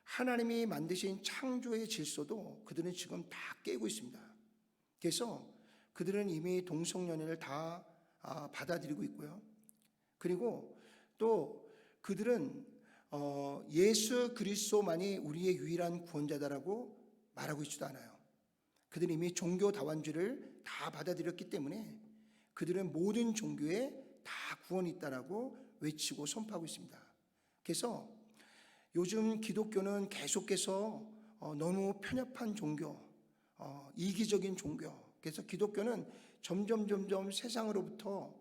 Speaker 1: 하나님이 만드신 창조의 질서도 그들은 지금 다 깨고 있습니다. 그래서 그들은 이미 동성연애를 다 받아들이고 있고요. 그리고 또 그들은 예수 그리스도만이 우리의 유일한 구원자다라고 말하고 있지도 않아요. 그들은 이미 종교 다원주의를 다 받아들였기 때문에 그들은 모든 종교에 다 구원이 있다라고 외치고 선포하고 있습니다. 그래서 요즘 기독교는 계속해서 너무 편협한 종교, 이기적인 종교, 그래서 기독교는 점점 세상으로부터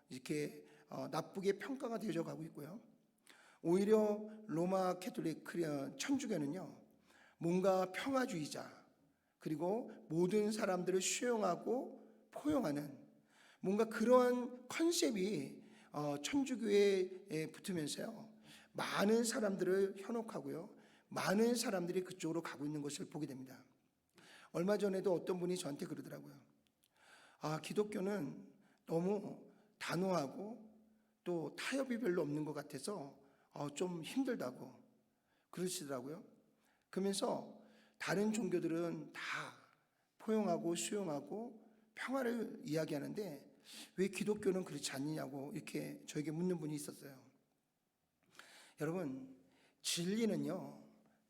Speaker 1: 이렇게 나쁘게 평가가 되어져 가고 있고요. 오히려 로마 캐톨릭 천주교는요, 뭔가 평화주의자, 그리고 모든 사람들을 수용하고 포용하는 뭔가 그러한 컨셉이 천주교에 붙으면서요, 많은 사람들을 현혹하고요, 많은 사람들이 그쪽으로 가고 있는 것을 보게 됩니다. 얼마 전에도 어떤 분이 저한테 그러더라고요. 기독교는 너무 단호하고 또 타협이 별로 없는 것 같아서 좀 힘들다고 그러시더라고요. 그러면서 다른 종교들은 다 포용하고 수용하고 평화를 이야기하는데 왜 기독교는 그렇지 않느냐고 이렇게 저에게 묻는 분이 있었어요. 여러분, 진리는요,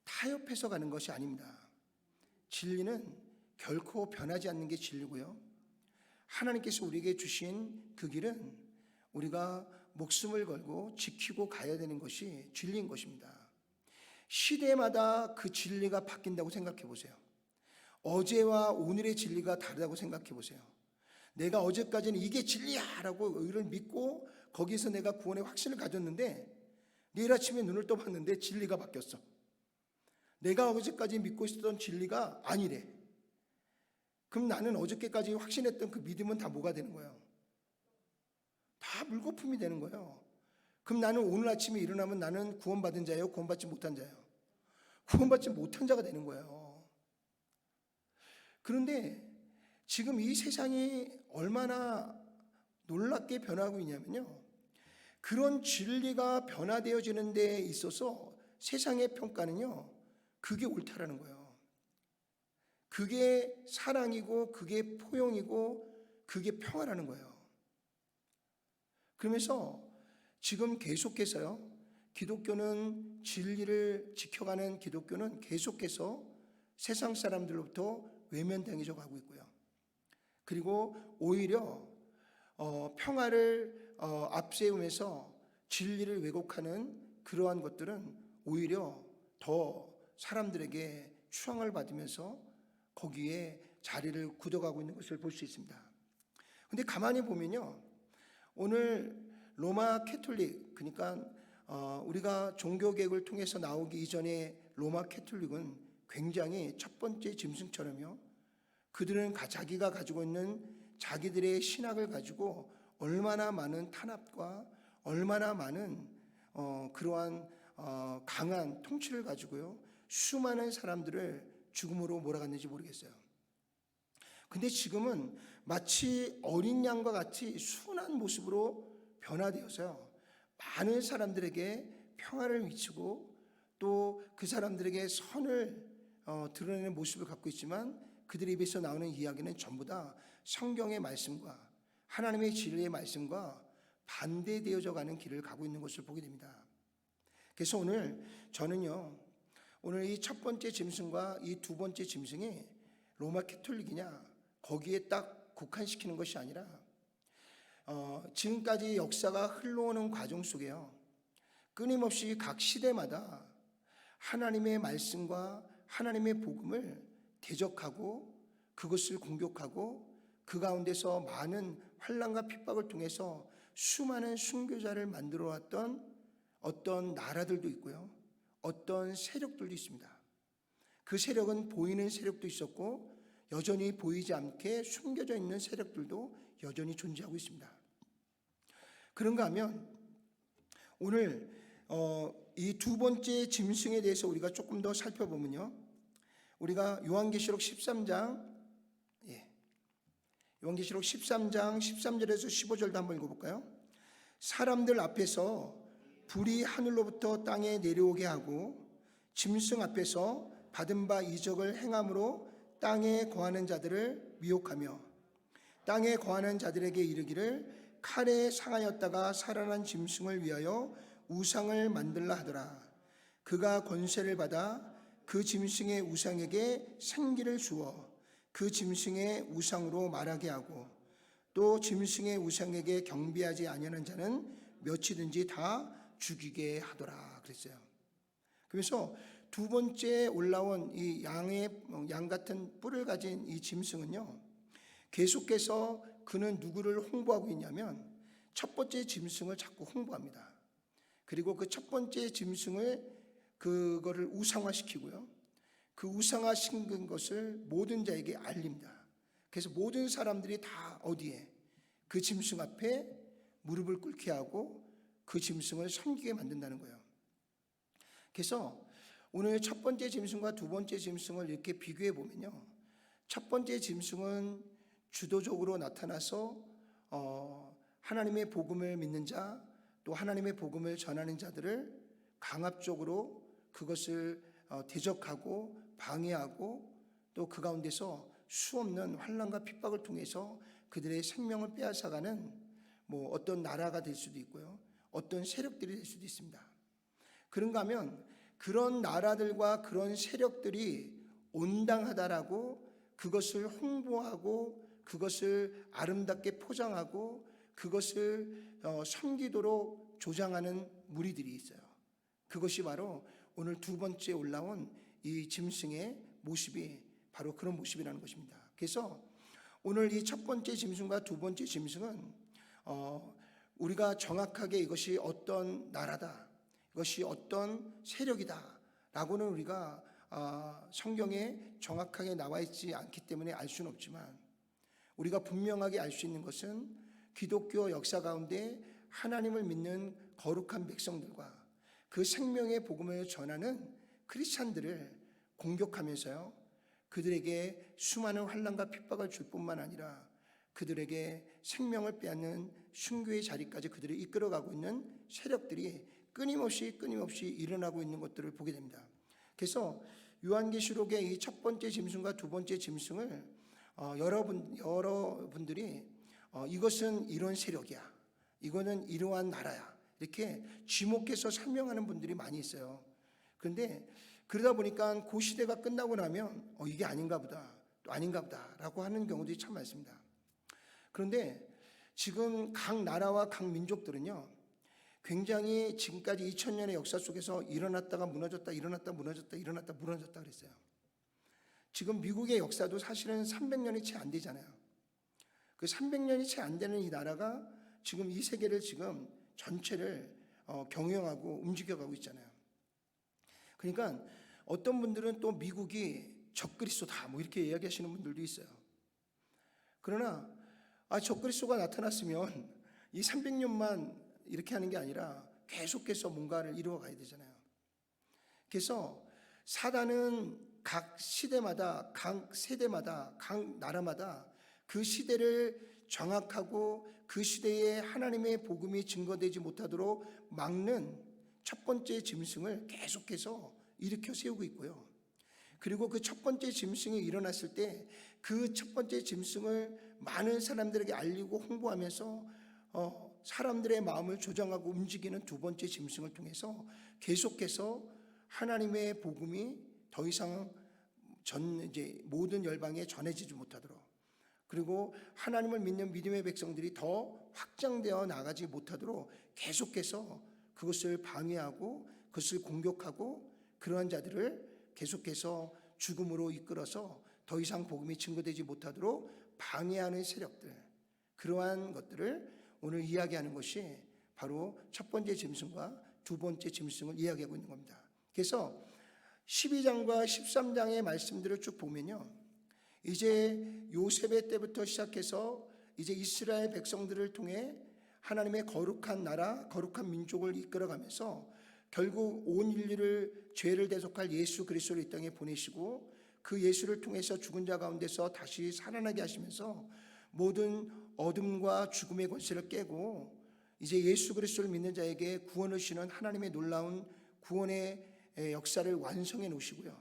Speaker 1: 타협해서 가는 것이 아닙니다. 진리는 결코 변하지 않는 게 진리고요, 하나님께서 우리에게 주신 그 길은 우리가 목숨을 걸고 지키고 가야 되는 것이 진리인 것입니다. 시대마다 그 진리가 바뀐다고 생각해 보세요. 어제와 오늘의 진리가 다르다고 생각해 보세요. 내가 어제까지는 이게 진리야 라고 의를 믿고 거기서 내가 구원의 확신을 가졌는데 내일 아침에 눈을 떠봤는데 진리가 바뀌었어. 내가 어제까지 믿고 있었던 진리가 아니래. 그럼 나는 어저께까지 확신했던 그 믿음은 다 뭐가 되는 거예요? 다 물거품이 되는 거예요. 그럼 나는 오늘 아침에 일어나면 나는 구원받은 자예요? 구원받지 못한 자예요? 구원받지 못한 자가 되는 거예요. 그런데 지금 이 세상이 얼마나 놀랍게 변하고 있냐면요, 그런 진리가 변화되어지는 데 있어서 세상의 평가는요, 그게 옳다라는 거예요. 그게 사랑이고 그게 포용이고 그게 평화라는 거예요. 그러면서 지금 계속해서요, 기독교는 진리를 지켜가는 기독교는 계속해서 세상 사람들로부터 외면당해져 가고 있고요. 그리고 오히려 평화를 앞세우면서 진리를 왜곡하는 그러한 것들은 오히려 더 사람들에게 추앙을 받으면서 거기에 자리를 굳어가고 있는 것을 볼 수 있습니다. 그런데 가만히 보면요, 오늘 로마 캐톨릭, 그러니까 우리가 종교개혁을 통해서 나오기 이전에 로마 캐톨릭은 굉장히 첫 번째 짐승처럼요, 그들은 자기가 가지고 있는 자기들의 신학을 가지고 얼마나 많은 탄압과 얼마나 많은 그러한 강한 통치를 가지고요, 수많은 사람들을 죽음으로 몰아갔는지 모르겠어요. 근데 지금은 마치 어린 양과 같이 순한 모습으로 변화되어서요, 많은 사람들에게 평화를 미치고 또 그 사람들에게 선을 드러내는 모습을 갖고 있지만 그들의 입에서 나오는 이야기는 전부 다 성경의 말씀과 하나님의 진리의 말씀과 반대되어져 가는 길을 가고 있는 것을 보게 됩니다. 그래서 오늘 저는요, 오늘 이 첫 번째 짐승과 이 두 번째 짐승이 로마 캐톨릭이냐 거기에 딱 국한시키는 것이 아니라 지금까지 역사가 흘러오는 과정 속에요, 끊임없이 각 시대마다 하나님의 말씀과 하나님의 복음을 대적하고 그것을 공격하고 그 가운데서 많은 환난과 핍박을 통해서 수많은 순교자를 만들어 왔던 어떤 나라들도 있고요, 어떤 세력들도 있습니다. 그 세력은 보이는 세력도 있었고 여전히 보이지 않게 숨겨져 있는 세력들도 여전히 존재하고 있습니다. 그런가 하면 오늘 이 두 번째 짐승에 대해서 우리가 조금 더 살펴보면요, 우리가 요한계시록 13장 13절에서 15절도 한번 읽어볼까요? 사람들 앞에서 불이 하늘로부터 땅에 내려오게 하고 짐승 앞에서 받은 바 이적을 행함으로 땅에 거하는 자들을 미혹하며 땅에 거하는 자들에게 이르기를 칼에 상하였다가 살아난 짐승을 위하여 우상을 만들라 하더라. 그가 권세를 받아 그 짐승의 우상에게 생기를 주어 그 짐승의 우상으로 말하게 하고 또 짐승의 우상에게 경배하지 아니하는 자는 몇이든지 다 죽이게 하더라 그랬어요. 그래서 두 번째 올라온 이 양 같은 뿔을 가진 이 짐승은요, 계속해서 그는 누구를 홍보하고 있냐면 첫 번째 짐승을 자꾸 홍보합니다. 그리고 그 첫 번째 짐승을 그거를 우상화시키고요, 그 우상화시킨 것을 모든 자에게 알립니다. 그래서 모든 사람들이 다 어디에 그 짐승 앞에 무릎을 꿇게 하고 그 짐승을 섬기게 만든다는 거예요. 그래서 오늘 첫 번째 짐승과 두 번째 짐승을 이렇게 비교해 보면요, 첫 번째 짐승은 주도적으로 나타나서 하나님의 복음을 믿는 자, 또 하나님의 복음을 전하는 자들을 강압적으로 그것을 대적하고 방해하고 또 그 가운데서 수없는 환난과 핍박을 통해서 그들의 생명을 빼앗아가는 어떤 나라가 될 수도 있고요, 어떤 세력들이 될 수도 있습니다. 그런가 하면 그런 나라들과 그런 세력들이 온당하다라고 그것을 홍보하고 그것을 아름답게 포장하고 그것을 섬기도록 조장하는 무리들이 있어요. 그것이 바로 오늘 두 번째 올라온 이 짐승의 모습이 바로 그런 모습이라는 것입니다. 그래서 오늘 이 첫 번째 짐승과 두 번째 짐승은 우리가 정확하게 이것이 어떤 나라다, 이것이 어떤 세력이다 라고는 우리가 성경에 정확하게 나와 있지 않기 때문에 알 수는 없지만, 우리가 분명하게 알 수 있는 것은 기독교 역사 가운데 하나님을 믿는 거룩한 백성들과 그 생명의 복음을 전하는 크리스찬들을 공격하면서요, 그들에게 수많은 환난과 핍박을 줄 뿐만 아니라 그들에게 생명을 빼앗는 순교의 자리까지 그들을 이끌어가고 있는 세력들이 끊임없이 일어나고 있는 것들을 보게 됩니다. 그래서 요한계시록의 이 첫 번째 짐승과 두 번째 짐승을 여러분들이 이것은 이런 세력이야, 이거는 이러한 나라야, 이렇게 지목해서 설명하는 분들이 많이 있어요. 그런데 그러다 보니까 그 시대가 끝나고 나면 이게 아닌가 보다, 또 아닌가 보다 라고 하는 경우들이 참 많습니다. 그런데 지금 각 나라와 각 민족들은요, 굉장히 지금까지 2000년의 역사 속에서 일어났다가 무너졌다, 일어났다 무너졌다, 일어났다 무너졌다 그랬어요. 지금 미국의 역사도 사실은 300년이 채 안 되잖아요. 그 300년이 채 안 되는 이 나라가 지금 이 세계를 지금 전체를 경영하고 움직여가고 있잖아요. 그러니까 어떤 분들은 또 미국이 적그리스도다 이렇게 이야기하시는 분들도 있어요. 그러나 적그리스도가 나타났으면 이 300년만 이렇게 하는 게 아니라 계속해서 뭔가를 이루어 가야 되잖아요. 그래서 사단은 각 시대마다, 각 세대마다, 각 나라마다 그 시대를 정확하고 그 시대에 하나님의 복음이 증거되지 못하도록 막는 첫 번째 짐승을 계속해서 일으켜 세우고 있고요. 그리고 그 첫 번째 짐승이 일어났을 때 그 첫 번째 짐승을 많은 사람들에게 알리고 홍보하면서 사람들의 마음을 조정하고 움직이는 두 번째 짐승을 통해서 계속해서 하나님의 복음이 더 이상 이제 모든 열방에 전해지지 못하도록, 그리고 하나님을 믿는 믿음의 백성들이 더 확장되어 나가지 못하도록 계속해서 그것을 방해하고 그것을 공격하고, 그러한 자들을 계속해서 죽음으로 이끌어서 더 이상 복음이 증거되지 못하도록 방해하는 세력들, 그러한 것들을 오늘 이야기하는 것이 바로 첫 번째 짐승과 두 번째 짐승을 이야기하고 있는 겁니다. 그래서 12장과 13장의 말씀들을 쭉 보면요, 이제 요셉의 때부터 시작해서 이제 이스라엘 백성들을 통해 하나님의 거룩한 나라, 거룩한 민족을 이끌어가면서 결국 온 인류를 죄를 대속할 예수 그리스도를 이 땅에 보내시고, 그 예수를 통해서 죽은 자 가운데서 다시 살아나게 하시면서 모든 어둠과 죽음의 권세를 깨고 이제 예수 그리스도를 믿는 자에게 구원을 주시는 하나님의 놀라운 구원의 역사를 완성해 놓으시고요,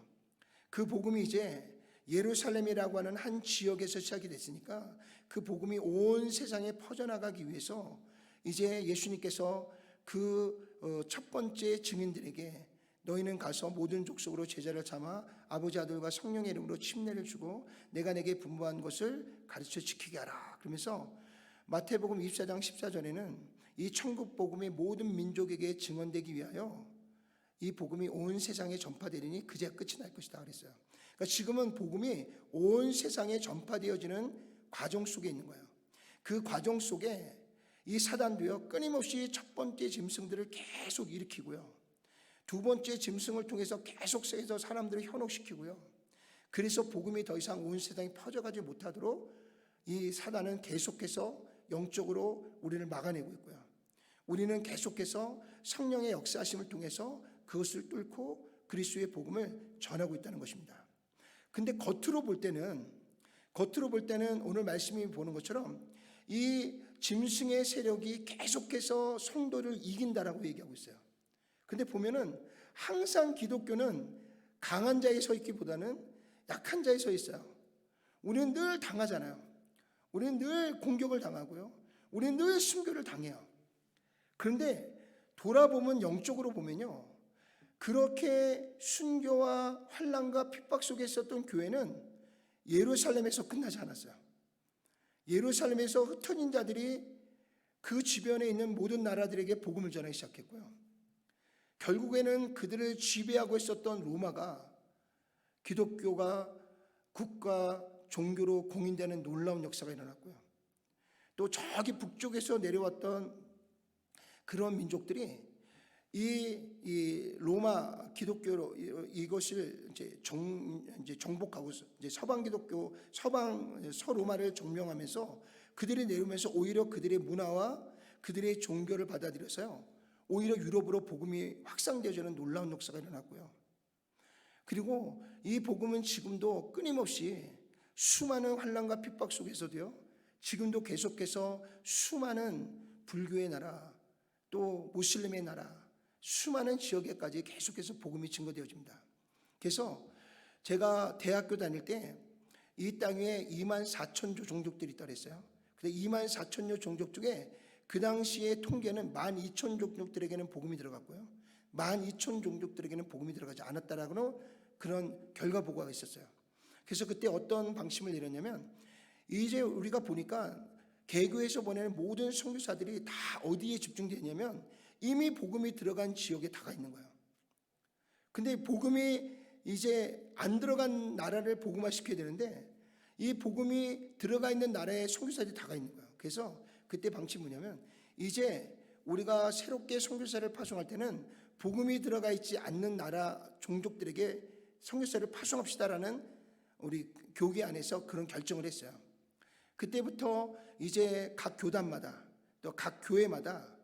Speaker 1: 그 복음이 이제 예루살렘이라고 하는 한 지역에서 시작이 됐으니까 그 복음이 온 세상에 퍼져나가기 위해서 이제 예수님께서 그 첫 번째 증인들에게 너희는 가서 모든 족속으로 제자를 삼아 아버지 아들과 성령의 이름으로 침례를 주고 내가 내게 분부한 것을 가르쳐 지키게 하라. 그러면서 마태복음 24장 14절에는 이 천국 복음이 모든 민족에게 증언되기 위하여 이 복음이 온 세상에 전파되리니 그제야 끝이 날 것이다 그랬어요. 그러니까 지금은 복음이 온 세상에 전파되어지는 과정 속에 있는 거예요. 그 과정 속에 이 사단도요, 끊임없이 첫 번째 짐승들을 계속 일으키고요, 두 번째 짐승을 통해서 계속해서 사람들을 현혹시키고요, 그래서 복음이 더 이상 온 세상에 퍼져가지 못하도록 이 사단은 계속해서 영적으로 우리를 막아내고 있고요, 우리는 계속해서 성령의 역사하심을 통해서 그것을 뚫고 그리스도의 복음을 전하고 있다는 것입니다. 근데 겉으로 볼 때는 오늘 말씀이 보는 것처럼 이 짐승의 세력이 계속해서 성도를 이긴다라고 얘기하고 있어요. 근데 보면은 항상 기독교는 강한 자에 서 있기보다는 약한 자에 서 있어요. 우리는 늘 당하잖아요. 우리는 늘 공격을 당하고요, 우리는 늘 순교를 당해요. 그런데 돌아보면, 영적으로 보면요, 그렇게 순교와 환난과 핍박 속에 있었던 교회는 예루살렘에서 끝나지 않았어요. 예루살렘에서 흩어진 자들이 그 주변에 있는 모든 나라들에게 복음을 전하기 시작했고요, 결국에는 그들을 지배하고 있었던 로마가 기독교가 국가 종교로 공인되는 놀라운 역사가 일어났고요, 또 저기 북쪽에서 내려왔던 그런 민족들이 이 로마 기독교로 이것을 이제 정복하고 이제 서방 기독교, 서로마를 점령하면서 그들이 내려오면서 오히려 그들의 문화와 그들의 종교를 받아들여서요, 오히려 유럽으로 복음이 확산되어지는 놀라운 역사가 일어났고요, 그리고 이 복음은 지금도 끊임없이 수많은 환난과 핍박 속에서도요, 지금도 계속해서 수많은 불교의 나라, 또 무슬림의 나라, 수많은 지역에까지 계속해서 복음이 증거되어집니다. 그래서 제가 대학교 다닐 때 이 땅에 24,000조 종족들이 있다고 했어요. 근데 24,000조 종족 중에 그 당시의 통계는 12,000 종족들에게는 복음이 들어갔고요, 12,000 종족들에게는 복음이 들어가지 않았다라는 그런 결과 보고가 있었어요. 그래서 그때 어떤 방침을 내렸냐면, 이제 우리가 보니까 개교에서 보내는 모든 선교사들이 다 어디에 집중되어 있냐면 이미 복음이 들어간 지역에 다가 있는 거예요. 근데 복음이 이제 안 들어간 나라를 복음화시켜야 되는데 이 복음이 들어가 있는 나라에 선교사들이 다가 있는 거예요. 그래서 그때 방침이 뭐냐면, 이제 우리가 새롭게 선교사를 파송할 때는 복음이 들어가 있지 않는 나라 종족들에게 선교사를 파송합시다라는 우리 교계 안에서 그런 결정을 했어요. 그때부터 이제 각 교단마다 또 각 교회마다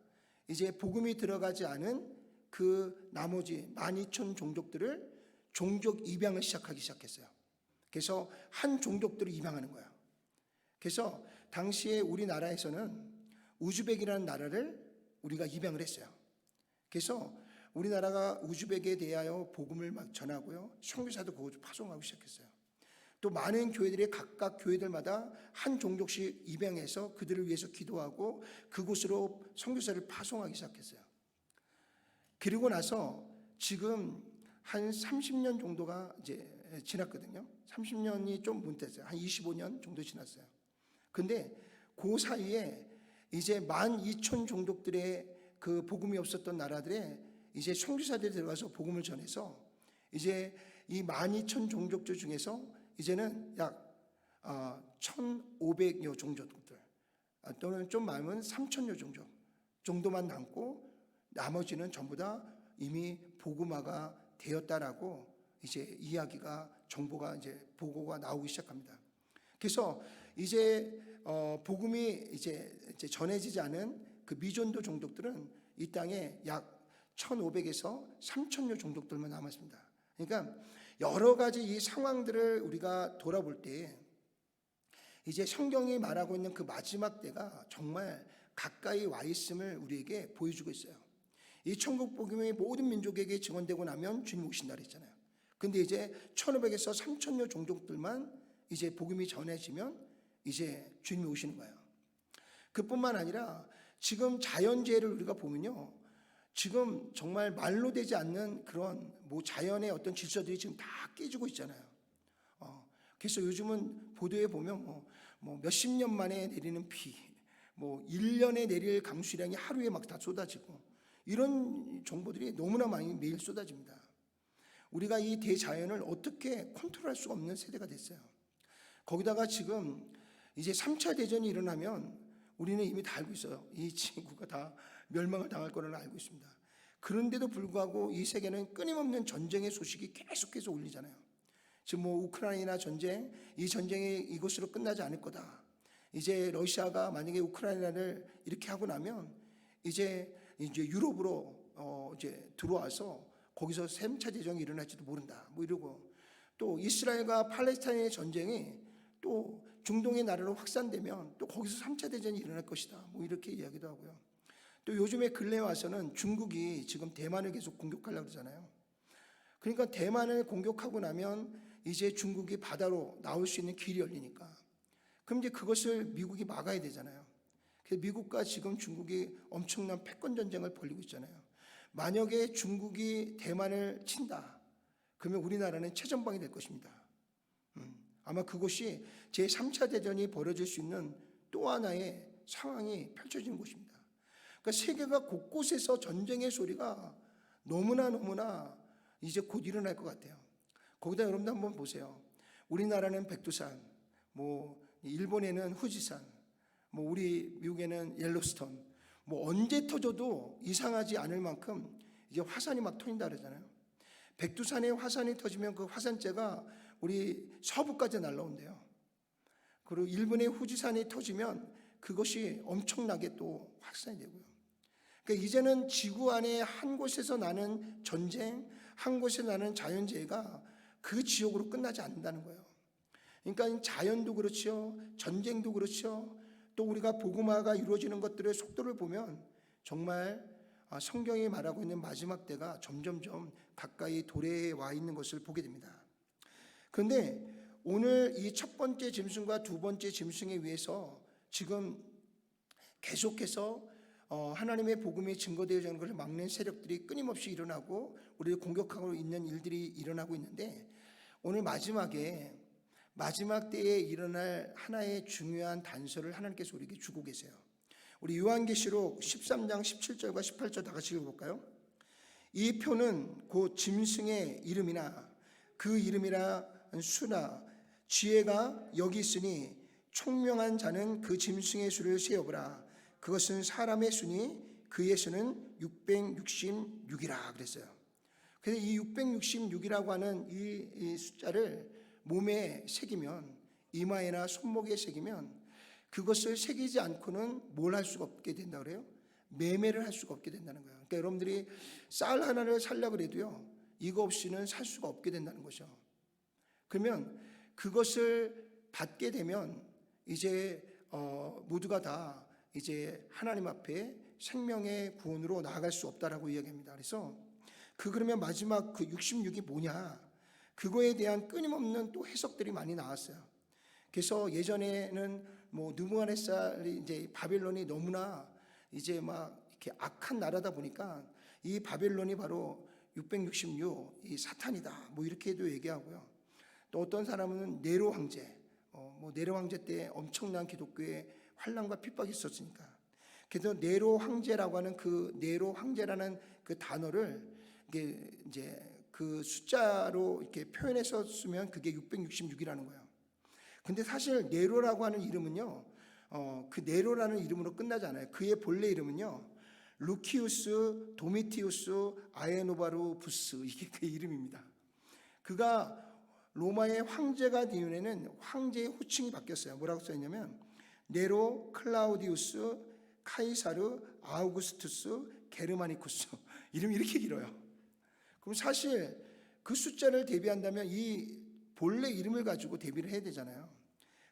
Speaker 1: 이제 복음이 들어가지 않은 그 나머지 12,000 종족들을 종족 입양을 시작하기 시작했어요. 그래서 한 종족들을 입양하는 거예요. 그래서 당시에 우리나라에서는 우즈벡이라는 나라를 우리가 입양을 했어요. 그래서 우리나라가 우즈벡에 대하여 복음을 막 전하고요, 선교사도 그것을 파송하기 시작했어요. 또 많은 교회들이 각각 교회들마다 한 종족씩 입양해서 그들을 위해서 기도하고 그곳으로 선교사를 파송하기 시작했어요. 그리고 나서 지금 한 30년 정도가 이제 지났거든요. 30년이 좀 못됐어요. 한 25년 정도 지났어요. 근데 그 사이에 이제 12,000 종족들의 그 복음이 없었던 나라들에 이제 선교사들이 들어가서 복음을 전해서 이제 이 12,000 종족들 중에서 이제는 약 1,500여 종족들 또는 좀 많으면 3,000여 종족 정도만 남고 나머지는 전부 다 이미 복음화가 되었다라고 이제 이야기가 정보가 이제 보고가 나오기 시작합니다. 그래서 이제 복음이 이제 전해지지 않은 그 미전도 종족들은 이 땅에 약 1,500에서 3,000여 종족들만 남았습니다. 그러니까 여러 가지 이 상황들을 우리가 돌아볼 때 이제 성경이 말하고 있는 그 마지막 때가 정말 가까이 와 있음을 우리에게 보여주고 있어요. 이 천국 복음이 모든 민족에게 증언되고 나면 주님 오신다 그랬잖아요. 근데 이제 1,500에서 3,000여 종족들만 이제 복음이 전해지면 이제 주님이 오시는 거예요. 그뿐만 아니라 지금 자연재해를 우리가 보면요, 지금 정말 말로 되지 않는 그런 자연의 어떤 질서들이 지금 다 깨지고 있잖아요. 그래서 요즘은 보도에 보면 몇십 년 만에 내리는 비, 1년에 내릴 강수량이 하루에 막 다 쏟아지고 이런 정보들이 너무나 많이 매일 쏟아집니다. 우리가 이 대자연을 어떻게 컨트롤할 수가 없는 세대가 됐어요. 거기다가 지금 이제 3차 대전이 일어나면 우리는 이미 다 알고 있어요. 이 지구가 다 멸망을 당할 거라는 알고 있습니다. 그런데도 불구하고 이 세계는 끊임없는 전쟁의 소식이 계속해서 울리잖아요. 지금 우크라이나 전쟁, 이 전쟁이 이것으로 끝나지 않을 거다. 이제 러시아가 만약에 우크라이나를 이렇게 하고 나면 이제 유럽으로 이제 들어와서 거기서 3차 대전이 일어날지도 모른다. 이러고 또 이스라엘과 팔레스타인의 전쟁이 또 중동의 나라로 확산되면 또 거기서 3차 대전이 일어날 것이다. 이렇게 이야기도 하고요. 또 요즘에 근래 와서는 중국이 지금 대만을 계속 공격하려고 그러잖아요. 그러니까 대만을 공격하고 나면 이제 중국이 바다로 나올 수 있는 길이 열리니까 그럼 이제 그것을 미국이 막아야 되잖아요. 그래서 미국과 지금 중국이 엄청난 패권 전쟁을 벌이고 있잖아요. 만약에 중국이 대만을 친다, 그러면 우리나라는 최전방이 될 것입니다. 아마 그것이 제3차 대전이 벌어질 수 있는 또 하나의 상황이 펼쳐지는 곳입니다. 그러니까 세계가 곳곳에서 전쟁의 소리가 너무나 이제 곧 일어날 것 같아요. 거기다 여러분들 한번 보세요. 우리나라는 백두산, 일본에는 후지산, 우리 미국에는 옐로스톤, 언제 터져도 이상하지 않을 만큼 이제 화산이 막 터진다 그러잖아요. 백두산에 화산이 터지면 그 화산재가 우리 서부까지 날라온대요. 그리고 일본의 후지산이 터지면 그것이 엄청나게 또 확산이 되고요. 그러니까 이제는 지구 안에 한 곳에서 나는 전쟁, 한 곳에서 나는 자연재해가 그 지역으로 끝나지 않는다는 거예요. 그러니까 자연도 그렇죠, 전쟁도 그렇죠. 또 우리가 복음화가 이루어지는 것들의 속도를 보면 정말 성경이 말하고 있는 마지막 때가 점점점 가까이 도래해 와 있는 것을 보게 됩니다. 그런데 오늘 이 첫 번째 짐승과 두 번째 짐승에 의해서 지금 계속해서 하나님의 복음이 증거되어지는 것을 막는 세력들이 끊임없이 일어나고 우리를 공격하고 있는 일들이 일어나고 있는데 오늘 마지막 때에 일어날 하나의 중요한 단서를 하나님께서 우리에게 주고 계세요. 우리 요한계시록 13장 17절과 18절 다 같이 읽어볼까요? 이 표는 곧 짐승의 이름이나 그 이름이라 수나 지혜가 여기 있으니 총명한 자는 그 짐승의 수를 세어보라. 그것은 사람의 수니 그의 수는 666이라 그랬어요. 그래서 이 666이라고 하는 이 숫자를 몸에 새기면, 이마에나 손목에 새기면 그것을 새기지 않고는 뭘 할 수가 없게 된다 그래요? 매매를 할 수가 없게 된다는 거예요. 그러니까 여러분들이 쌀 하나를 살려고 그래도요, 이거 없이는 살 수가 없게 된다는 거죠. 그러면 그것을 받게 되면 이제 모두가 다 이제 하나님 앞에 생명의 구원으로 나아갈 수 없다라고 이야기합니다. 그래서 그러면 마지막 그 66이 뭐냐? 그거에 대한 끊임없는 또 해석들이 많이 나왔어요. 그래서 예전에는 느부갓네살이 이제 바벨론이 너무나 이제 막 이렇게 악한 나라다 보니까 이 바벨론이 바로 666, 이 사탄이다. 뭐 이렇게도 얘기하고요. 또 어떤 사람은 네로 황제, 뭐 네로 황제 때 엄청난 기독교의 환란과 핍박이 있었으니까. 그래서 네로 황제라고 하는 그 네로 황제라는 그 단어를 이게 이제 그 숫자로 이렇게 표현해서 쓰면 그게 666이라는 거예요. 근데 사실 네로라고 하는 이름은요, 그 네로라는 이름으로 끝나지 않아요. 그의 본래 이름은요, 루키우스 도미티우스 아에노바루부스, 이게 그 이름입니다. 그가 로마의 황제가 된 이후에는 황제의 호칭이 바뀌었어요. 뭐라고 써있냐면 네로 클라우디우스 카이사르 아우구스투스 게르마니쿠스, 이름이 이렇게 길어요. 그럼 사실 그 숫자를 대비한다면 이 본래 이름을 가지고 대비를 해야 되잖아요.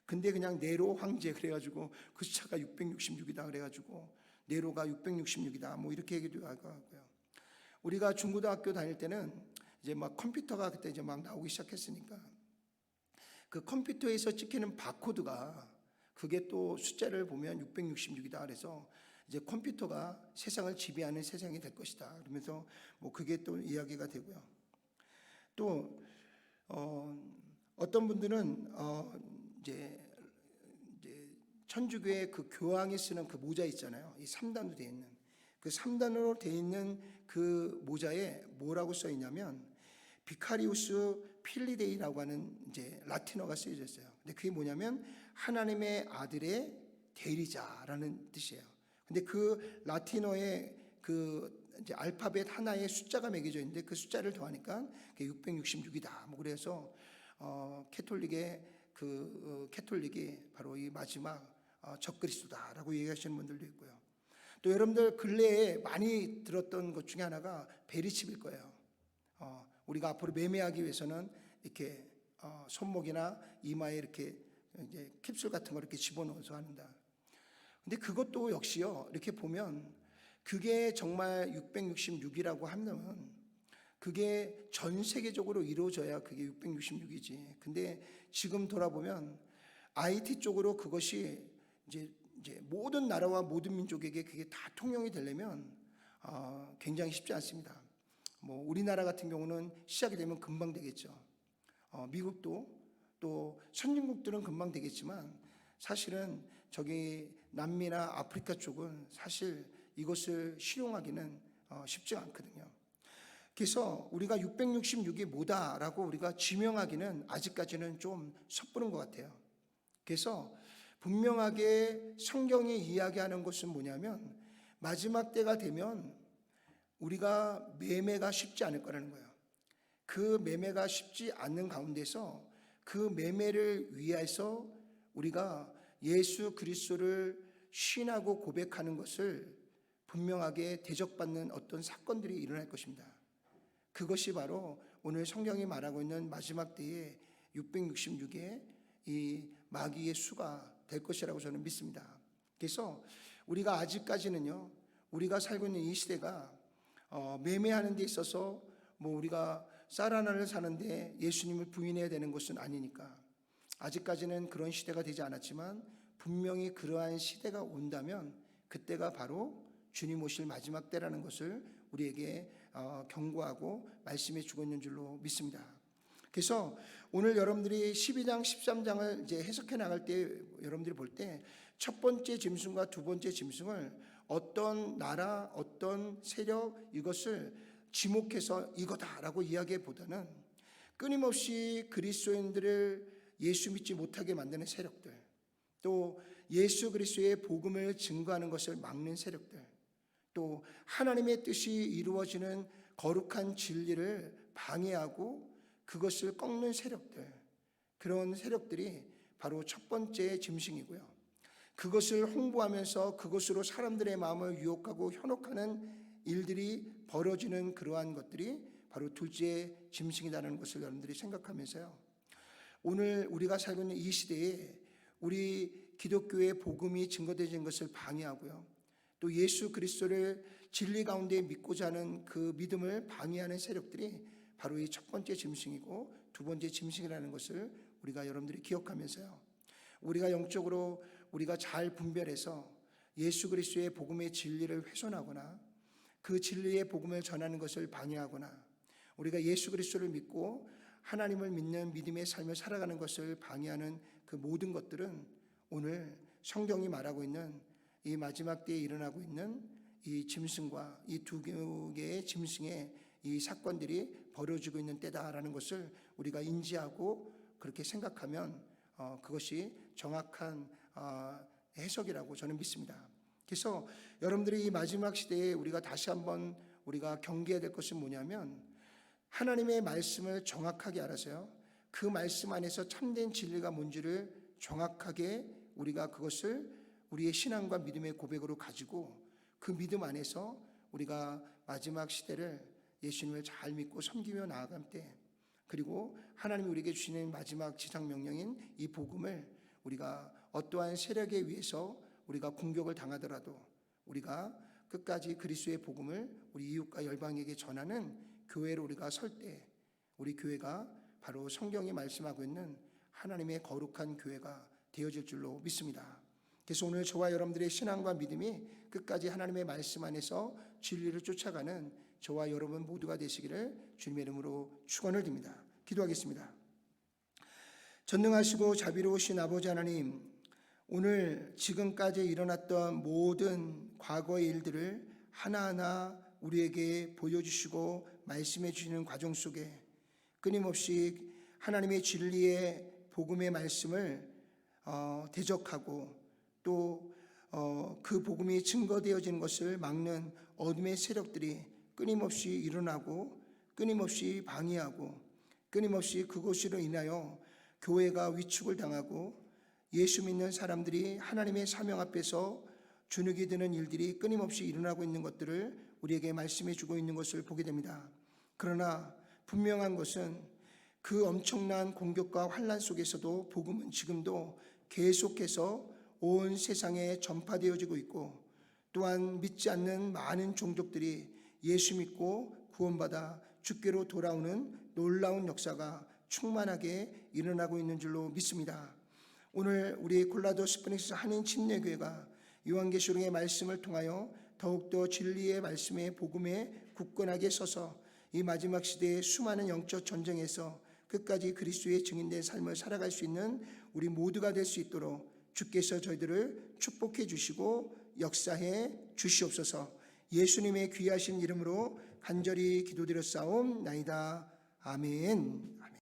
Speaker 1: 근데 그냥 네로 황제 그래가지고 그 숫자가 666이다 그래가지고 네로가 666이다 뭐 이렇게 얘기도 하고요. 우리가 중고등학교 다닐 때는 이제 막 컴퓨터가 그때 이제 막 나오기 시작했으니까 그 컴퓨터에서 찍히는 바코드가 그게 또 숫자를 보면 666이다 그래서 이제 컴퓨터가 세상을 지배하는 세상이 될 것이다 그러면서 뭐 그게 또 이야기가 되고요. 또 어떤 분들은 이제 천주교의 그 교황이 쓰는 그 모자 있잖아요. 이 3단으로 되어 있는 그 3단으로 되어 있는 그 모자에 뭐라고 써 있냐면 비카리우스 필리데이라고 하는 이제 라틴어가 쓰여져 있어요. 근데 그게 뭐냐면 하나님의 아들의 대리자라는 뜻이에요. 근데 그 라틴어의 그 이제 알파벳 하나에 숫자가 매겨져 있는데 그 숫자를 더하니까 그게 666이다. 뭐 그래서 캐톨릭의 캐톨릭이 바로 이 마지막 적그리스도다라고 얘기하시는 분들도 있고요. 또 여러분들 근래에 많이 들었던 것 중에 하나가 베리칩일 거예요. 우리가 앞으로 매매하기 위해서는 이렇게 손목이나 이마에 이렇게 이제 캡슐 같은 거 이렇게 집어넣어서 한다. 근데 그것도 역시요, 이렇게 보면 그게 정말 666이라고 하면 그게 전 세계적으로 이루어져야 그게 666이지. 근데 지금 돌아보면 IT 쪽으로 그것이 이제 모든 나라와 모든 민족에게 그게 다 통용이 되려면 굉장히 쉽지 않습니다. 뭐 우리나라 같은 경우는 시작이 되면 금방 되겠죠. 미국도 또 선진국들은 금방 되겠지만 사실은 저기 남미나 아프리카 쪽은 사실 이것을 실용하기는 쉽지가 않거든요. 그래서 우리가 666이 뭐다라고 우리가 지명하기는 아직까지는 좀 섣부른 것 같아요. 그래서 분명하게 성경이 이야기하는 것은 뭐냐면 마지막 때가 되면 우리가 매매가 쉽지 않을 거라는 거예요. 그 매매가 쉽지 않는 가운데서 그 매매를 위해서 우리가 예수 그리스도를 신하고 고백하는 것을 분명하게 대적받는 어떤 사건들이 일어날 것입니다. 그것이 바로 오늘 성경이 말하고 있는 마지막 때에 666의 이 마귀의 수가 될 것이라고 저는 믿습니다. 그래서 우리가 아직까지는요, 우리가 살고 있는 이 시대가 매매하는 데 있어서 뭐 우리가 쌀 하나를 사는데 예수님을 부인해야 되는 것은 아니니까 아직까지는 그런 시대가 되지 않았지만 분명히 그러한 시대가 온다면 그때가 바로 주님 오실 마지막 때라는 것을 우리에게 경고하고 말씀해 주고 있는 줄로 믿습니다. 그래서 오늘 여러분들이 12장, 13장을 이제 해석해 나갈 때 여러분들이 볼 때 첫 번째 짐승과 두 번째 짐승을 어떤 나라, 어떤 세력 이것을 지목해서 이거다라고 이야기보다는 끊임없이 그리스도인들을 예수 믿지 못하게 만드는 세력들, 또 예수 그리스도의 복음을 증거하는 것을 막는 세력들, 또 하나님의 뜻이 이루어지는 거룩한 진리를 방해하고 그것을 꺾는 세력들, 그런 세력들이 바로 첫 번째 짐승이고요. 그것을 홍보하면서 그것으로 사람들의 마음을 유혹하고 현혹하는 일들이 벌어지는 그러한 것들이 바로 둘째 짐승이라는 것을 여러분들이 생각하면서요, 오늘 우리가 살고 있는 이 시대에 우리 기독교의 복음이 증거되는 것을 방해하고요, 또 예수 그리스도를 진리 가운데 믿고자 하는 그 믿음을 방해하는 세력들이 바로 이 첫 번째 짐승이고 두 번째 짐승이라는 것을 우리가 여러분들이 기억하면서요, 우리가 영적으로 우리가 잘 분별해서 예수 그리스도의 복음의 진리를 훼손하거나 그 진리의 복음을 전하는 것을 방해하거나 우리가 예수 그리스도를 믿고 하나님을 믿는 믿음의 삶을 살아가는 것을 방해하는 그 모든 것들은 오늘 성경이 말하고 있는 이 마지막 때에 일어나고 있는 이 짐승과 이 두 개의 짐승의 이 사건들이 벌어지고 있는 때다라는 것을 우리가 인지하고 그렇게 생각하면 그것이 정확한 해석이라고 저는 믿습니다. 그래서 여러분들이 이 마지막 시대에 우리가 다시 한번 우리가 경계해야 될 것은 뭐냐면 하나님의 말씀을 정확하게 알아서요. 그 말씀 안에서 참된 진리가 뭔지를 정확하게 우리가 그것을 우리의 신앙과 믿음의 고백으로 가지고 그 믿음 안에서 우리가 마지막 시대를 예수님을 잘 믿고 섬기며 나아갈 때, 그리고 하나님이 우리에게 주시는 마지막 지상 명령인 이 복음을 우리가 어떠한 세력에 의해서 우리가 공격을 당하더라도 우리가 끝까지 그리스도의 복음을 우리 이웃과 열방에게 전하는 교회로 우리가 설 때 우리 교회가 바로 성경이 말씀하고 있는 하나님의 거룩한 교회가 되어질 줄로 믿습니다. 그래서 오늘 저와 여러분들의 신앙과 믿음이 끝까지 하나님의 말씀 안에서 진리를 쫓아가는 저와 여러분 모두가 되시기를 주님의 이름으로 축원을 드립니다. 기도하겠습니다. 전능하시고 자비로우신 아버지 하나님, 오늘 지금까지 일어났던 모든 과거의 일들을 하나하나 우리에게 보여주시고 말씀해 주시는 과정 속에 끊임없이 하나님의 진리의 복음의 말씀을 대적하고 또 그 복음이 증거되어지는 것을 막는 어둠의 세력들이 끊임없이 일어나고 끊임없이 방해하고 끊임없이 그것으로 인하여 교회가 위축을 당하고 예수 믿는 사람들이 하나님의 사명 앞에서 주눅이 드는 일들이 끊임없이 일어나고 있는 것들을 우리에게 말씀해 주고 있는 것을 보게 됩니다. 그러나 분명한 것은 그 엄청난 공격과 환난 속에서도 복음은 지금도 계속해서 온 세상에 전파되어지고 있고, 또한 믿지 않는 많은 종족들이 예수 믿고 구원받아 주께로 돌아오는 놀라운 역사가 충만하게 일어나고 있는 줄로 믿습니다. 오늘 우리 콜라도 스프링스 한인 침례교회가 요한계시록의 말씀을 통하여 더욱더 진리의 말씀의 복음에 굳건하게 서서 이 마지막 시대의 수많은 영적 전쟁에서 끝까지 그리스도의 증인된 삶을 살아갈 수 있는 우리 모두가 될 수 있도록 주께서 저희들을 축복해 주시고 역사해 주시옵소서. 예수님의 귀하신 이름으로 간절히 기도드렸사옵나이다. 아멘.